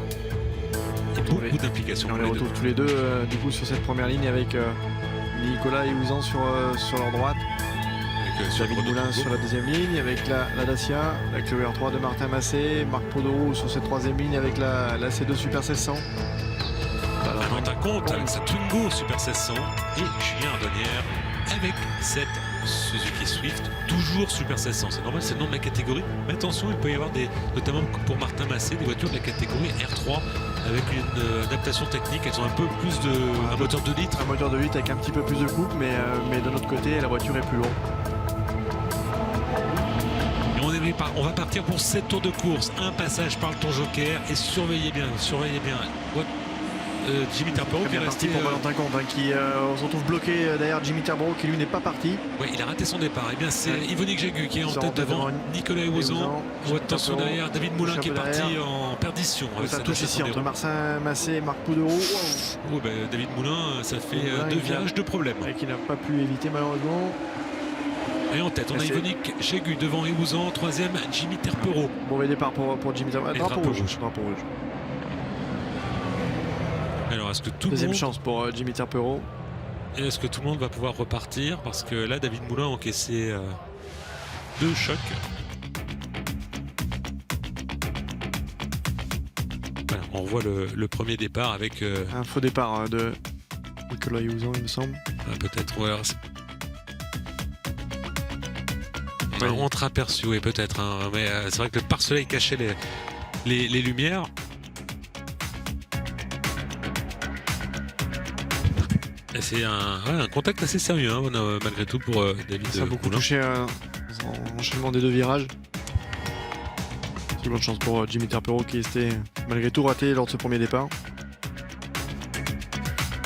Et beaucoup d'implications. On les retrouve tous les deux du coup sur cette première ligne avec Nicolas et Ouzan sur leur droite. David Moulin sur la deuxième ligne avec la Dacia, la Clio R3 de Martin Massé, Marc Poderoux sur cette troisième ligne avec la C2 Super 1600. Valentin Comte avec sa Twingo Super 1600 et Julien Ardonnière avec cette Suzuki Swift, toujours Super 1600. C'est normal, c'est le nom de la catégorie. Mais attention, il peut y avoir notamment pour Martin Massé, des voitures de la catégorie R3 avec une adaptation technique. Elles ont un peu plus un moteur de litre. Un moteur de litre avec un petit peu plus de coupe, mais de notre côté, la voiture est plus lourde. On va partir pour 7 tours de course, un passage par le tour joker et surveillez bien. Jimmy Terpero qui est parti resté pour Valentin Comte qui on se retrouve bloqué derrière Jimmy Terpero qui lui n'est pas parti. Oui, il a raté son départ. Et bien c'est Yvonique Jagu qui est en tête devant Nicolas Eouzan. Attention derrière David Moulin qui est parti en perdition. Ça touche ici entre Martin Massé et Marc Poderoux. David Moulin, ça fait deux virages de problème. Et qui n'a pas pu éviter malheureusement. Et en tête, on a Yvonique Jagu devant Eouzan, troisième Jimmy Terpero. Mauvais départ pour Jimmy Terpero. Drapeau rouge. Alors, est-ce que Deuxième chance pour Jimmy Terpero. Et est-ce que tout le monde va pouvoir repartir? Parce que là, David Moulin a encaissé 2 chocs. Voilà, on revoit le premier départ avec... Un faux départ de Nicolas Eouzan, il me semble. Peut-être, ouais. a entreaperçu, oui, peut-être. Hein, mais c'est vrai que le pare-soleil cachait les lumières. Et c'est un contact assez sérieux, hein, malgré tout, pour David. Ça a beaucoup touché en enchaînement des 2 virages. C'est bonne chance pour Jimmy Terpero qui était malgré tout raté lors de ce premier départ.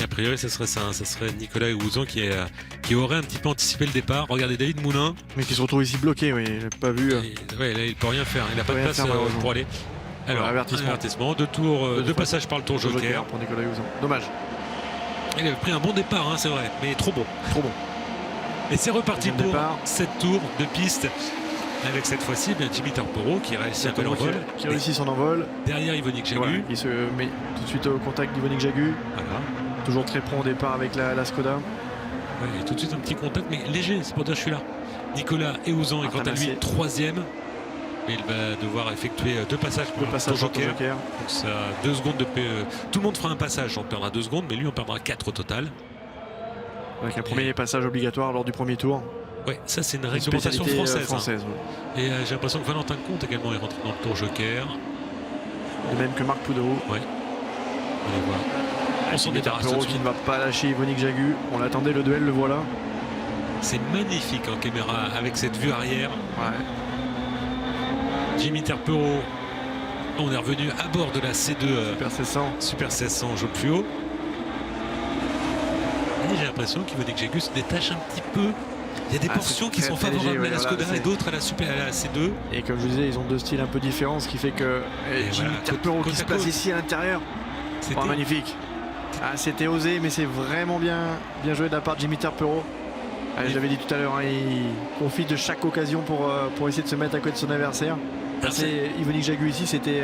Et a priori, ça serait Nicolas Houzon qui aurait un petit peu anticipé le départ. Regardez David Moulin. Mais qui se retrouve ici bloqué, oui, il n'a pas vu. Ouais, là, il ne peut rien faire, il n'a pas de place pour aller. Alors, avertissement, 2 tours, 2 passages par le tour joker. Pour Nicolas Houzon. Dommage. Il avait pris un bon départ, hein, c'est vrai, mais trop bon. Trop bon. Et c'est reparti pour 7 tours de piste. Avec cette fois-ci Jimmy Terpero qui réussit un peu l'envol. Qui réussit son envol. Derrière Yvonique Jagu. Voilà, il se met tout de suite au contact d'Yvonique Jagu. Voilà. Toujours très prompt au départ avec la Skoda. Ouais, tout de suite un petit contact, mais léger, c'est pour dire que je suis là. Nicolas Houzon est quant à lui 3e. Et il va devoir effectuer 2 passages pour le joker. Donc ça 2 secondes de tout le monde fera un passage, on perdra 2 secondes, mais lui on perdra 4 au total. Avec un premier passage obligatoire lors du premier tour. Oui, ça c'est une réglementation française. Ouais. Et j'ai l'impression que Valentin Comte également est rentré dans le tour joker. De même que Marc Poudreau. Oui. On va voir. On s'en débarrasse tout de suite. Qui ne va pas lâcher Yvonique Jagu. On attendait le duel, le voilà. C'est magnifique en caméra avec cette vue arrière. Ouais. Jimmy Terpero. On est revenu à bord de la C2 Super 1600 jaune fluo. Et j'ai l'impression qu'Yvonique Jagu se détache un petit peu. Il y a des portions qui sont favorables à la Skoda et d'autres à la C2. Et comme je vous disais, ils ont 2 styles un peu différents, ce qui fait que Jimmy Terpero qui se place ici à l'intérieur, c'est magnifique. C'était osé, mais c'est vraiment bien joué de la part de Jimmy Terpero. Je l'avais dit tout à l'heure, hein, il profite de chaque occasion pour essayer de se mettre à côté de son adversaire. Yvonique Jagu ici, c'était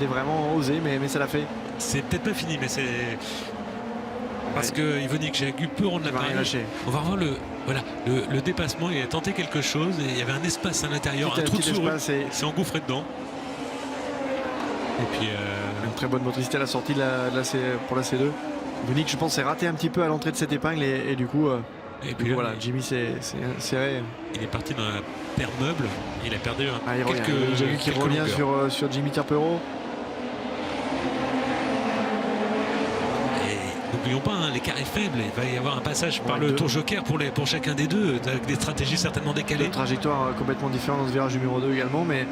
vraiment osé, mais ça l'a fait. C'est peut-être pas fini, mais c'est... Parce que Yvonique Jagu peut rendre l'appareil. On va revoir le dépassement. Il a tenté quelque chose et il y avait un espace à l'intérieur, un trou de souris. C'est engouffré dedans. Et puis une très bonne motricité à la sortie pour la C2. Yvonique, je pense, s'est raté un petit peu à l'entrée de cette épingle et du coup, voilà, Jimmy s'est serré. Il est parti dans la paire meuble. Il a perdu quelques Jagu qui revient sur Jimmy Terpero. N'oublions pas, hein, l'écart est faible. Il va y avoir un passage par le tour joker pour chacun des deux, avec des stratégies certainement décalées. Une trajectoire complètement différente dans ce virage numéro 2 également, mais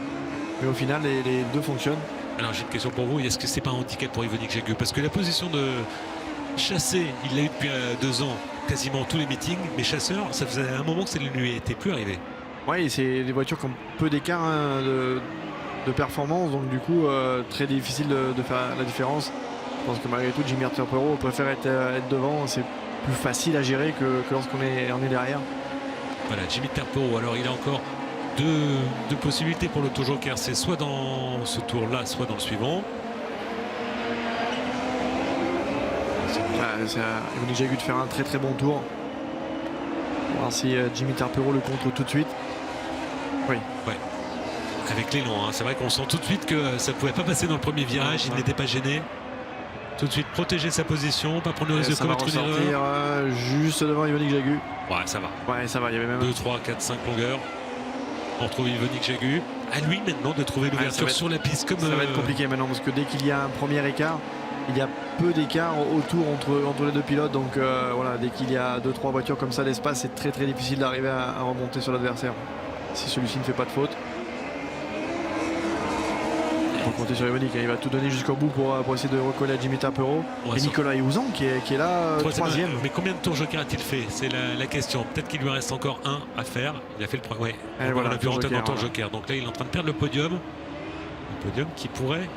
au final, les 2 fonctionnent. Alors j'ai une question pour vous. Est-ce que c'est pas un handicap pour Yvonique Jagu? Parce que la position de chasser, il l'a eu depuis 2 ans, quasiment tous les meetings, mais chasseur, ça faisait un moment que ça ne lui était plus arrivé. Oui, c'est des voitures qui ont peu d'écart de performance, donc du coup, très difficile de faire la différence. Je pense que malgré tout, Jimmy Terpero préfère être devant. C'est plus facile à gérer que lorsqu'on est derrière. Voilà, Jimmy Terpero. Alors il a encore deux possibilités pour le tour joker. C'est soit dans ce tour-là, soit dans le suivant. C'est à Yvonique Jagu de faire un très très bon tour. On va voir si Jimmy Terpero le contre tout de suite. Oui. Ouais. Avec l'élan, hein. C'est vrai qu'on sent tout de suite que ça ne pouvait pas passer dans le premier virage. Il n'était pas gêné. Tout de suite protéger sa position, pas prendre le risque de commettre une erreur. Juste devant Yvonique Jagu. Ouais, ça va. Ouais, ça va. Il y avait même 2, 3, 4, 5 longueurs. On retrouve Yvonique Jagu. À lui maintenant de trouver l'ouverture sur la piste. Ça va être compliqué maintenant parce que dès qu'il y a un premier écart, il y a peu d'écart autour entre les 2 pilotes. Donc voilà, dès qu'il y a 2-3 voitures comme ça, l'espace, c'est très très difficile d'arriver à remonter sur l'adversaire si celui-ci ne fait pas de faute. On va compter sur Yvonique, il va tout donner jusqu'au bout pour essayer de recoller à Jimmy Terpero. Et Nicolas Houzon qui est là, 3e. Mais combien de tours joker a-il fait? C'est la question. Peut-être qu'il lui reste encore un à faire. Il a fait le premier. Ouais. On a pu rentrer dans le tour joker. Donc là, il est en train de perdre le podium. Le podium qui pourrait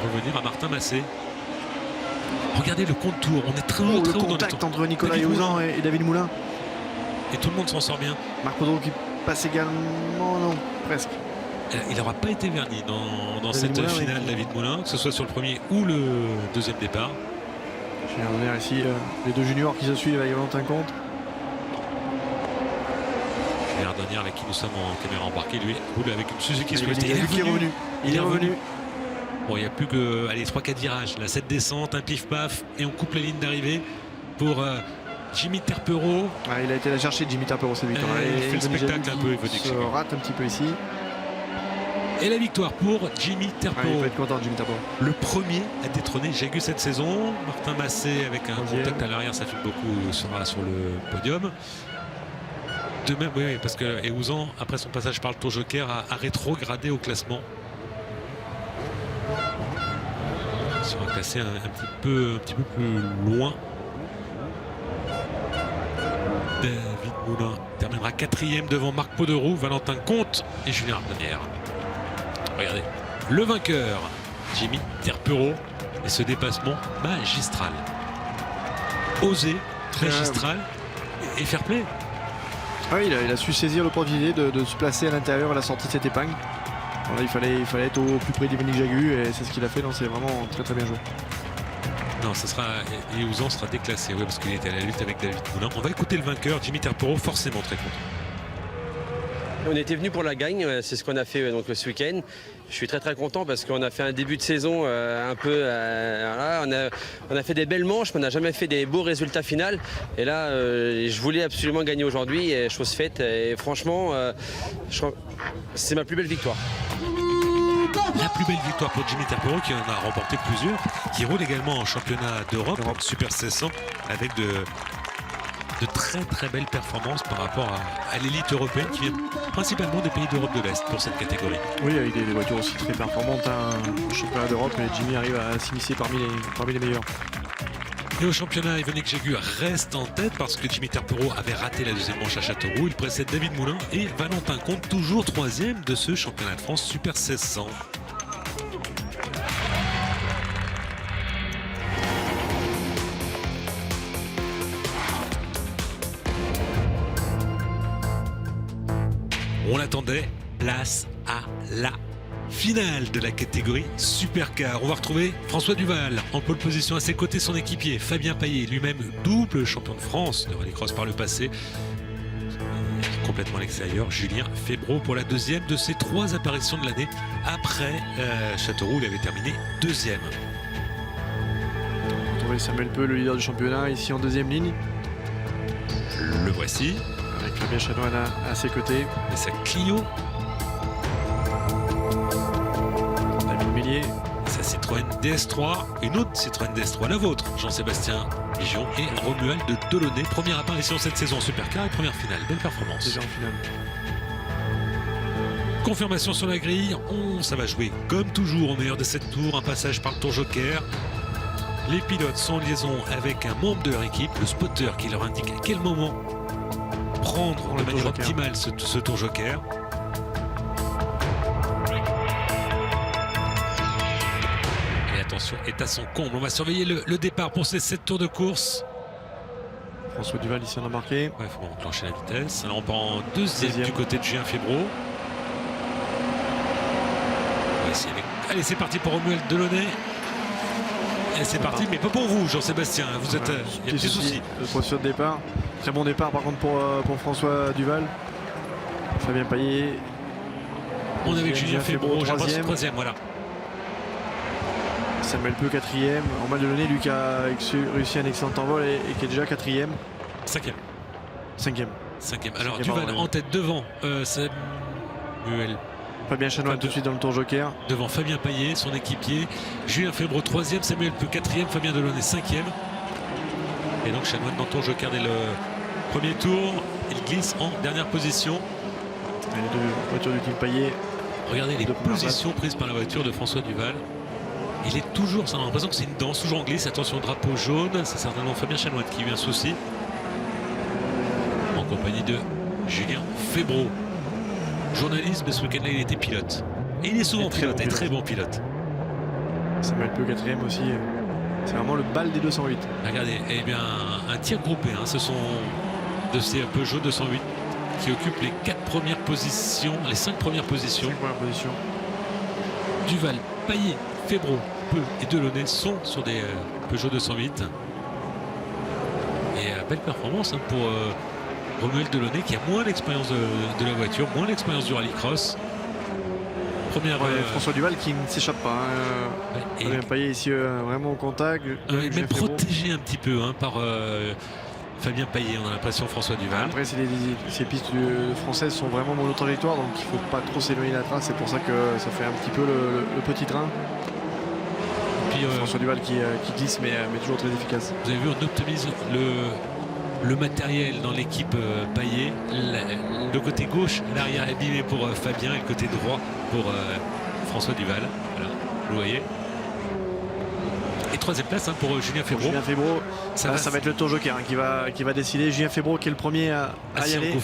revenir à Martin Massé. Regardez le compte tour. On est très haut, très haut. Le contact entre Nicolas Houzon et David Moulin. Et tout le monde s'en sort bien. Marc Poudreau qui passe également, non, presque. Il n'aura pas été verni dans cette finale, David Moulin, que ce soit sur le premier ou le deuxième départ. Je vais revenir ici les 2 juniors qui se suivent avec Valentin Comte. L'air dernière avec qui nous sommes en caméra embarquée, lui roule avec une Suzuki Swift. Il est revenu. Bon, il n'y a plus que 3-4 virages. La 7 descente, un pif-paf, et on coupe la ligne d'arrivée pour Jimmy Terpero. Il a été la chercher, Jimmy Terpero, cette victoire. Il fait le spectacle un peu, il se rate un petit peu ici. Et la victoire pour Jimmy Terpero. Il va être content, Jimmy Terpero. Le premier à détrôner Jagu cette saison. Martin Massé avec un contact à l'arrière, ça fait beaucoup, sera sur le podium. De même, oui, parce que Eouzan, après son passage par le Tour Joker, a rétrogradé au classement. Il sera classé un petit peu plus loin. David Moulin terminera 4e devant Marc Poderoux, Valentin Comte et Julien Ardenière. Regardez, le vainqueur, Jimmy Terpero, et ce dépassement magistral. Osé, magistral et fair play. Il a su saisir l'opportunité de se placer à l'intérieur à la sortie de cette épingle. Voilà, il fallait être au plus près d'Yvonique Jagu et c'est ce qu'il a fait. C'est vraiment très bien joué. Non, ça sera. Eouzan sera déclassé, oui, parce qu'il était à la lutte avec David Moulin. On va écouter le vainqueur, Jimmy Terpero, forcément très content. On était venu pour la gagne, c'est ce qu'on a fait donc, ce week-end. Je suis très content parce qu'on a fait un début de saison un peu. Voilà, on a fait des belles manches, mais on n'a jamais fait des beaux résultats finaux. Et là, je voulais absolument gagner aujourd'hui, et chose faite. Et franchement, c'est ma plus belle victoire. La plus belle victoire pour Jimmy Terpero, qui en a remporté plusieurs, qui roule également en championnat d'Europe, Super 1600, avec de très belles performances par rapport à l'élite européenne qui vient principalement des pays d'Europe de l'Est pour cette catégorie. Oui, avec des voitures aussi très performantes au championnat d'Europe, et Jimmy arrive à s'immiscer parmi les meilleurs. Et au championnat, Yvonique Jagu reste en tête parce que Jimmy Terpero avait raté la deuxième manche à Châteauroux. Il précède David Moulin et Valentin Comte, toujours 3e de ce championnat de France Super 1600. On l'attendait, place à la finale de la catégorie Supercar. On va retrouver François Duval en pole position, à ses côtés son équipier Fabien Paillet, lui-même double champion de France de rallycross par le passé. Complètement à l'extérieur, Julien Febro pour la deuxième de ses 3 apparitions de l'année. Après Châteauroux, il avait terminé 2e. On va retrouver Samuel Peu, le leader du championnat, ici en 2e ligne. Le voici. Avec Fabien Chanoine à ses côtés. Et sa Clio. David Mélier. Sa Citroën DS3. Une autre Citroën DS3, la vôtre, Jean-Sébastien Pigeon et Romuald de Delaunay. Première apparition cette saison en Supercar et première finale. Belle performance. Déjà en finale. Confirmation sur la grille. Ça va jouer comme toujours au meilleur de 7 tours. Un passage par le Tour Joker. Les pilotes sont en liaison avec un membre de leur équipe, le spotter, qui leur indique à quel moment prendre de manière optimale ce Tour Joker. Et attention, est à son comble. On va surveiller le départ pour ces 7 tours de course. François Duval ici en embarqué. Il faut enclencher la vitesse. Alors on part en deuxième du côté de Julien Febro. Allez, c'est parti pour Romuald Delaunay. Et c'est parti, mais pas pour vous, Jean-Sébastien. Vous êtes. Il y a des soucis. Le processus de départ. Très bon départ par contre pour François Duval. Fabien Paillet. On est avec Julien Febro, troisième, voilà. Samuel Peu 4e. Romuald Delaunay, lui qui a réussi un excellent envol et qui est déjà 4e. 5e. Alors Duval en tête devant Samuel. Fabien Chanoine tout de suite dans le Tour Joker. Devant Fabien Paillet, son équipier. Julien Febro 3e, Samuel Peu 4e, Fabien Delaunay 5e. Et donc Chanoine dans le Tour Joker dès le premier tour. Il glisse en dernière position. Et les 2 voitures du team Paillet. Regardez les positions prises par la voiture de François Duval. Il est toujours, ça a l'impression que c'est une danse, toujours en glisse. Attention, drapeau jaune, c'est certainement Fabien Chanoine qui a eu un souci. En compagnie de Julien Febro. Journaliste, mais ce week-end-là, il était pilote. Et il est souvent pilote, et très bon pilote. Samuel Peu 4e aussi. C'est vraiment le bal des 208. Regardez, eh bien, un tir groupé. Ce sont de ces Peugeot 208 qui occupent les 5 premières positions. Duval, Paillet, Febro, Peu et Delaunay sont sur des Peugeot 208. Et belle performance pour Romuald Delaunay qui a moins d'expérience de la voiture, moins d'expérience du rallycross. François Duval qui ne s'échappe pas. Fabien Paillet ici vraiment au contact. Même protégé un petit peu par Fabien Payet, on a l'impression, François Duval. Après, ces pistes françaises sont vraiment monotrajectoires, donc il ne faut pas trop s'éloigner de la trace. C'est pour ça que ça fait un petit peu le petit train. Et puis, François Duval qui glisse, mais toujours très efficace. Vous avez vu, on optimise le matériel dans l'équipe Payet. Le côté gauche, l'arrière abîmé pour Fabien et le côté droit pour François Duval. Voilà, vous voyez. Et troisième place pour Julien Febvre. Julien Febvre, ça va être le tour joker qui va décider. Julien Febvre qui est le premier à y aller.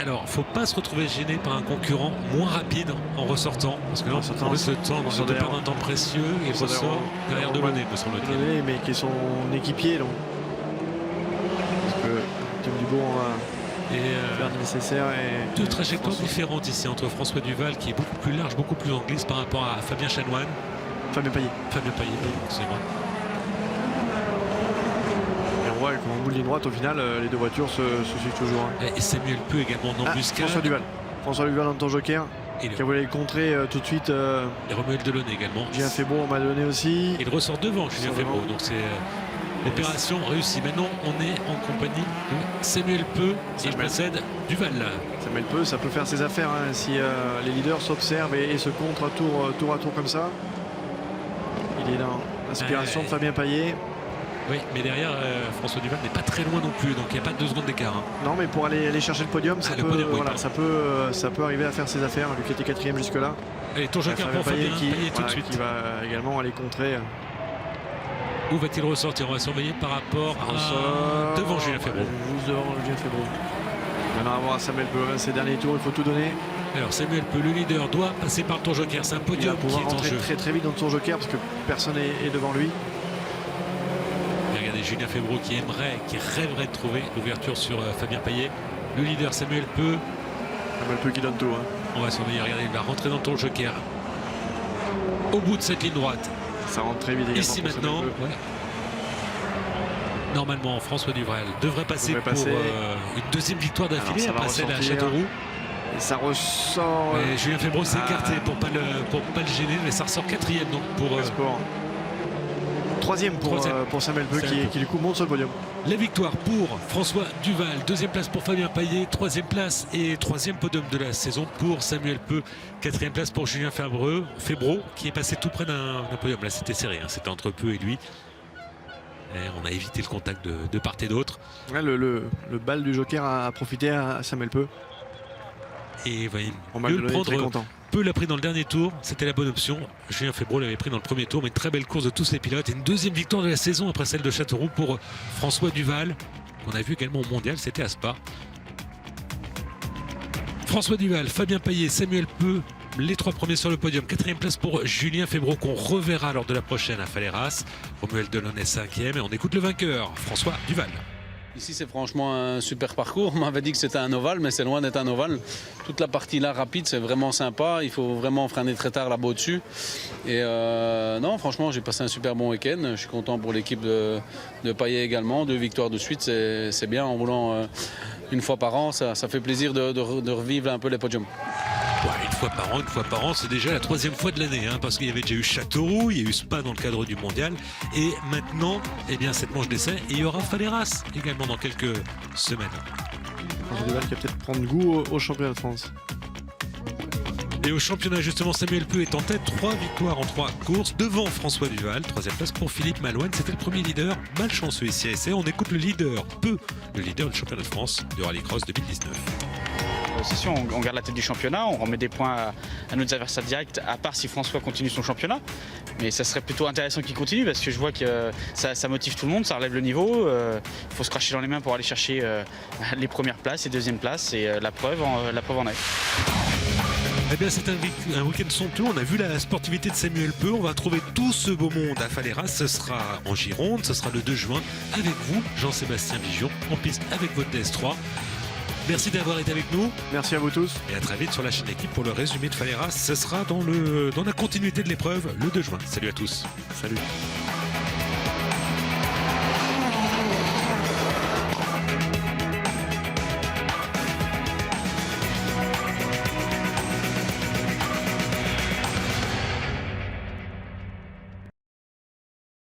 Alors, il ne faut pas se retrouver gêné par un concurrent moins rapide en ressortant. Parce que là, on laisse le temps de perdre un temps précieux et il ressort derrière Delaunay, me semble-t-il. Mais qui est son équipier. Donc. Parce que Tim Dubourg va faire le nécessaire. Et deux trajectoires différentes ici entre François Duval, qui est beaucoup plus large, beaucoup plus en glisse par rapport à Fabien Chanoine. Fabien Payet, excusez-moi. Et on voit qu'en bout de ligne droite, au final, les deux voitures se suivent toujours. Et Samuel Peu également en embuscade. François Duval en temps joker, qui a voulu le contrer tout de suite. Et Romuald Delaunay également. Julien Febvre, on m'a donné aussi. Il ressort devant Julien Febvre, donc c'est l'opération réussie. Maintenant, on est en compagnie de Samuel Peu, il précède Duval. Samuel Peu, ça peut faire ses affaires si les leaders s'observent et se contrent tour à tour comme ça. Il est dans l'inspiration de Fabien Payet. Oui, mais derrière, François Duval n'est pas très loin non plus, donc il n'y a pas 2 secondes d'écart. Non, mais pour aller chercher le podium, ça peut arriver à faire ses affaires, lui qui était 4e jusque-là. Allez, tour joker pour Fabien Payet tout de suite. Qui va également aller contrer. Où va-t-il ressortir? On va surveiller par rapport à devant Julien Febvre. Devant Julien Febvre. Maintenant, à voir Samuel Peu, ses derniers tours, il faut tout donner. Alors Samuel Peu, le leader, doit passer par le tour joker. C'est un podium qui est en jeu. Très très vite dans le tour joker parce que personne n'est devant lui. Et regardez Julien Febvre qui rêverait de trouver l'ouverture sur Fabien Payet. Le leader Samuel Peu. Samuel Peu qui donne tout. On va surveiller, regardez, il va rentrer dans le tour joker. Au bout de cette ligne droite. Ça rentre très vite. Ici maintenant. Normalement, François Duval devrait passer pour une deuxième victoire d'affilée après celle à Châteauroux. Et ça ressort. Et Julien Febvre s'est écarté pour pas le gêner, mais ça ressort 4e donc pour. 3e pour Samuel Peu qui du coup monte sur le podium. La victoire pour François Duval, 2e place pour Fabien Payet, 3e place et 3e podium de la saison pour Samuel Peu, 4e place pour Julien Febvre qui est passé tout près d'un podium. Là c'était serré, c'était entre Peu et lui. Et on a évité le contact de part et d'autre. Ouais, le bal du joker a profité à Samuel Peu. Et voyez, le prendre. Peu l'a pris dans le dernier tour, c'était la bonne option. Julien Febvre l'avait pris dans le premier tour, mais une très belle course de tous les pilotes. Et une deuxième victoire de la saison après celle de Châteauroux pour François Duval. On a vu également au mondial, c'était à Spa. François Duval, Fabien Payet, Samuel Peu, les 3 premiers sur le podium. 4e place pour Julien Febvre qu'on reverra lors de la prochaine à Faleras. Romuald Delaunay 5e et on écoute le vainqueur, François Duval. Ici, c'est franchement un super parcours. On m'avait dit que c'était un ovale, mais c'est loin d'être un ovale. Toute la partie là rapide, c'est vraiment sympa. Il faut vraiment freiner très tard là-bas au-dessus. Et non, franchement, j'ai passé un super bon week-end. Je suis content pour l'équipe de Payet également. 2 victoires de suite, c'est bien. En roulant une fois par an, ça fait plaisir de revivre un peu les podiums. Ouais, une fois par an, c'est déjà la 3e fois de l'année, parce qu'il y avait déjà eu Châteauroux, il y a eu Spa dans le cadre du mondial, et maintenant, cette manche d'essai, et il y aura Faleras également dans quelques semaines. François Duval qui va peut-être prendre goût au championnat de France. Et au championnat, justement, Samuel Peu est en tête, 3 victoires en 3 courses, devant François Duval, 3e place pour Philippe Malouane, c'était le premier leader, malchanceux ici à essai. On écoute le leader, Peu, le leader du championnat de France de Rallycross 2019. C'est sûr, on garde la tête du championnat, on remet des points à nos adversaires directs, à part si François continue son championnat. Mais ça serait plutôt intéressant qu'il continue parce que je vois que ça motive tout le monde, ça relève le niveau. Il faut se cracher dans les mains pour aller chercher les premières places et 2e place et la preuve en est. Eh bien, c'est un week-end somptueux. On a vu la sportivité de Samuel Peu. On va trouver tout ce beau monde à Faleras. Ce sera en Gironde, ce sera le 2 juin avec vous, Jean-Sébastien Vigion, en piste avec votre DS3. Merci d'avoir été avec nous. Merci à vous tous. Et à très vite sur la chaîne Équipe pour le résumé de Faleras. Ce sera dans la continuité de l'épreuve le 2 juin. Salut à tous. Salut.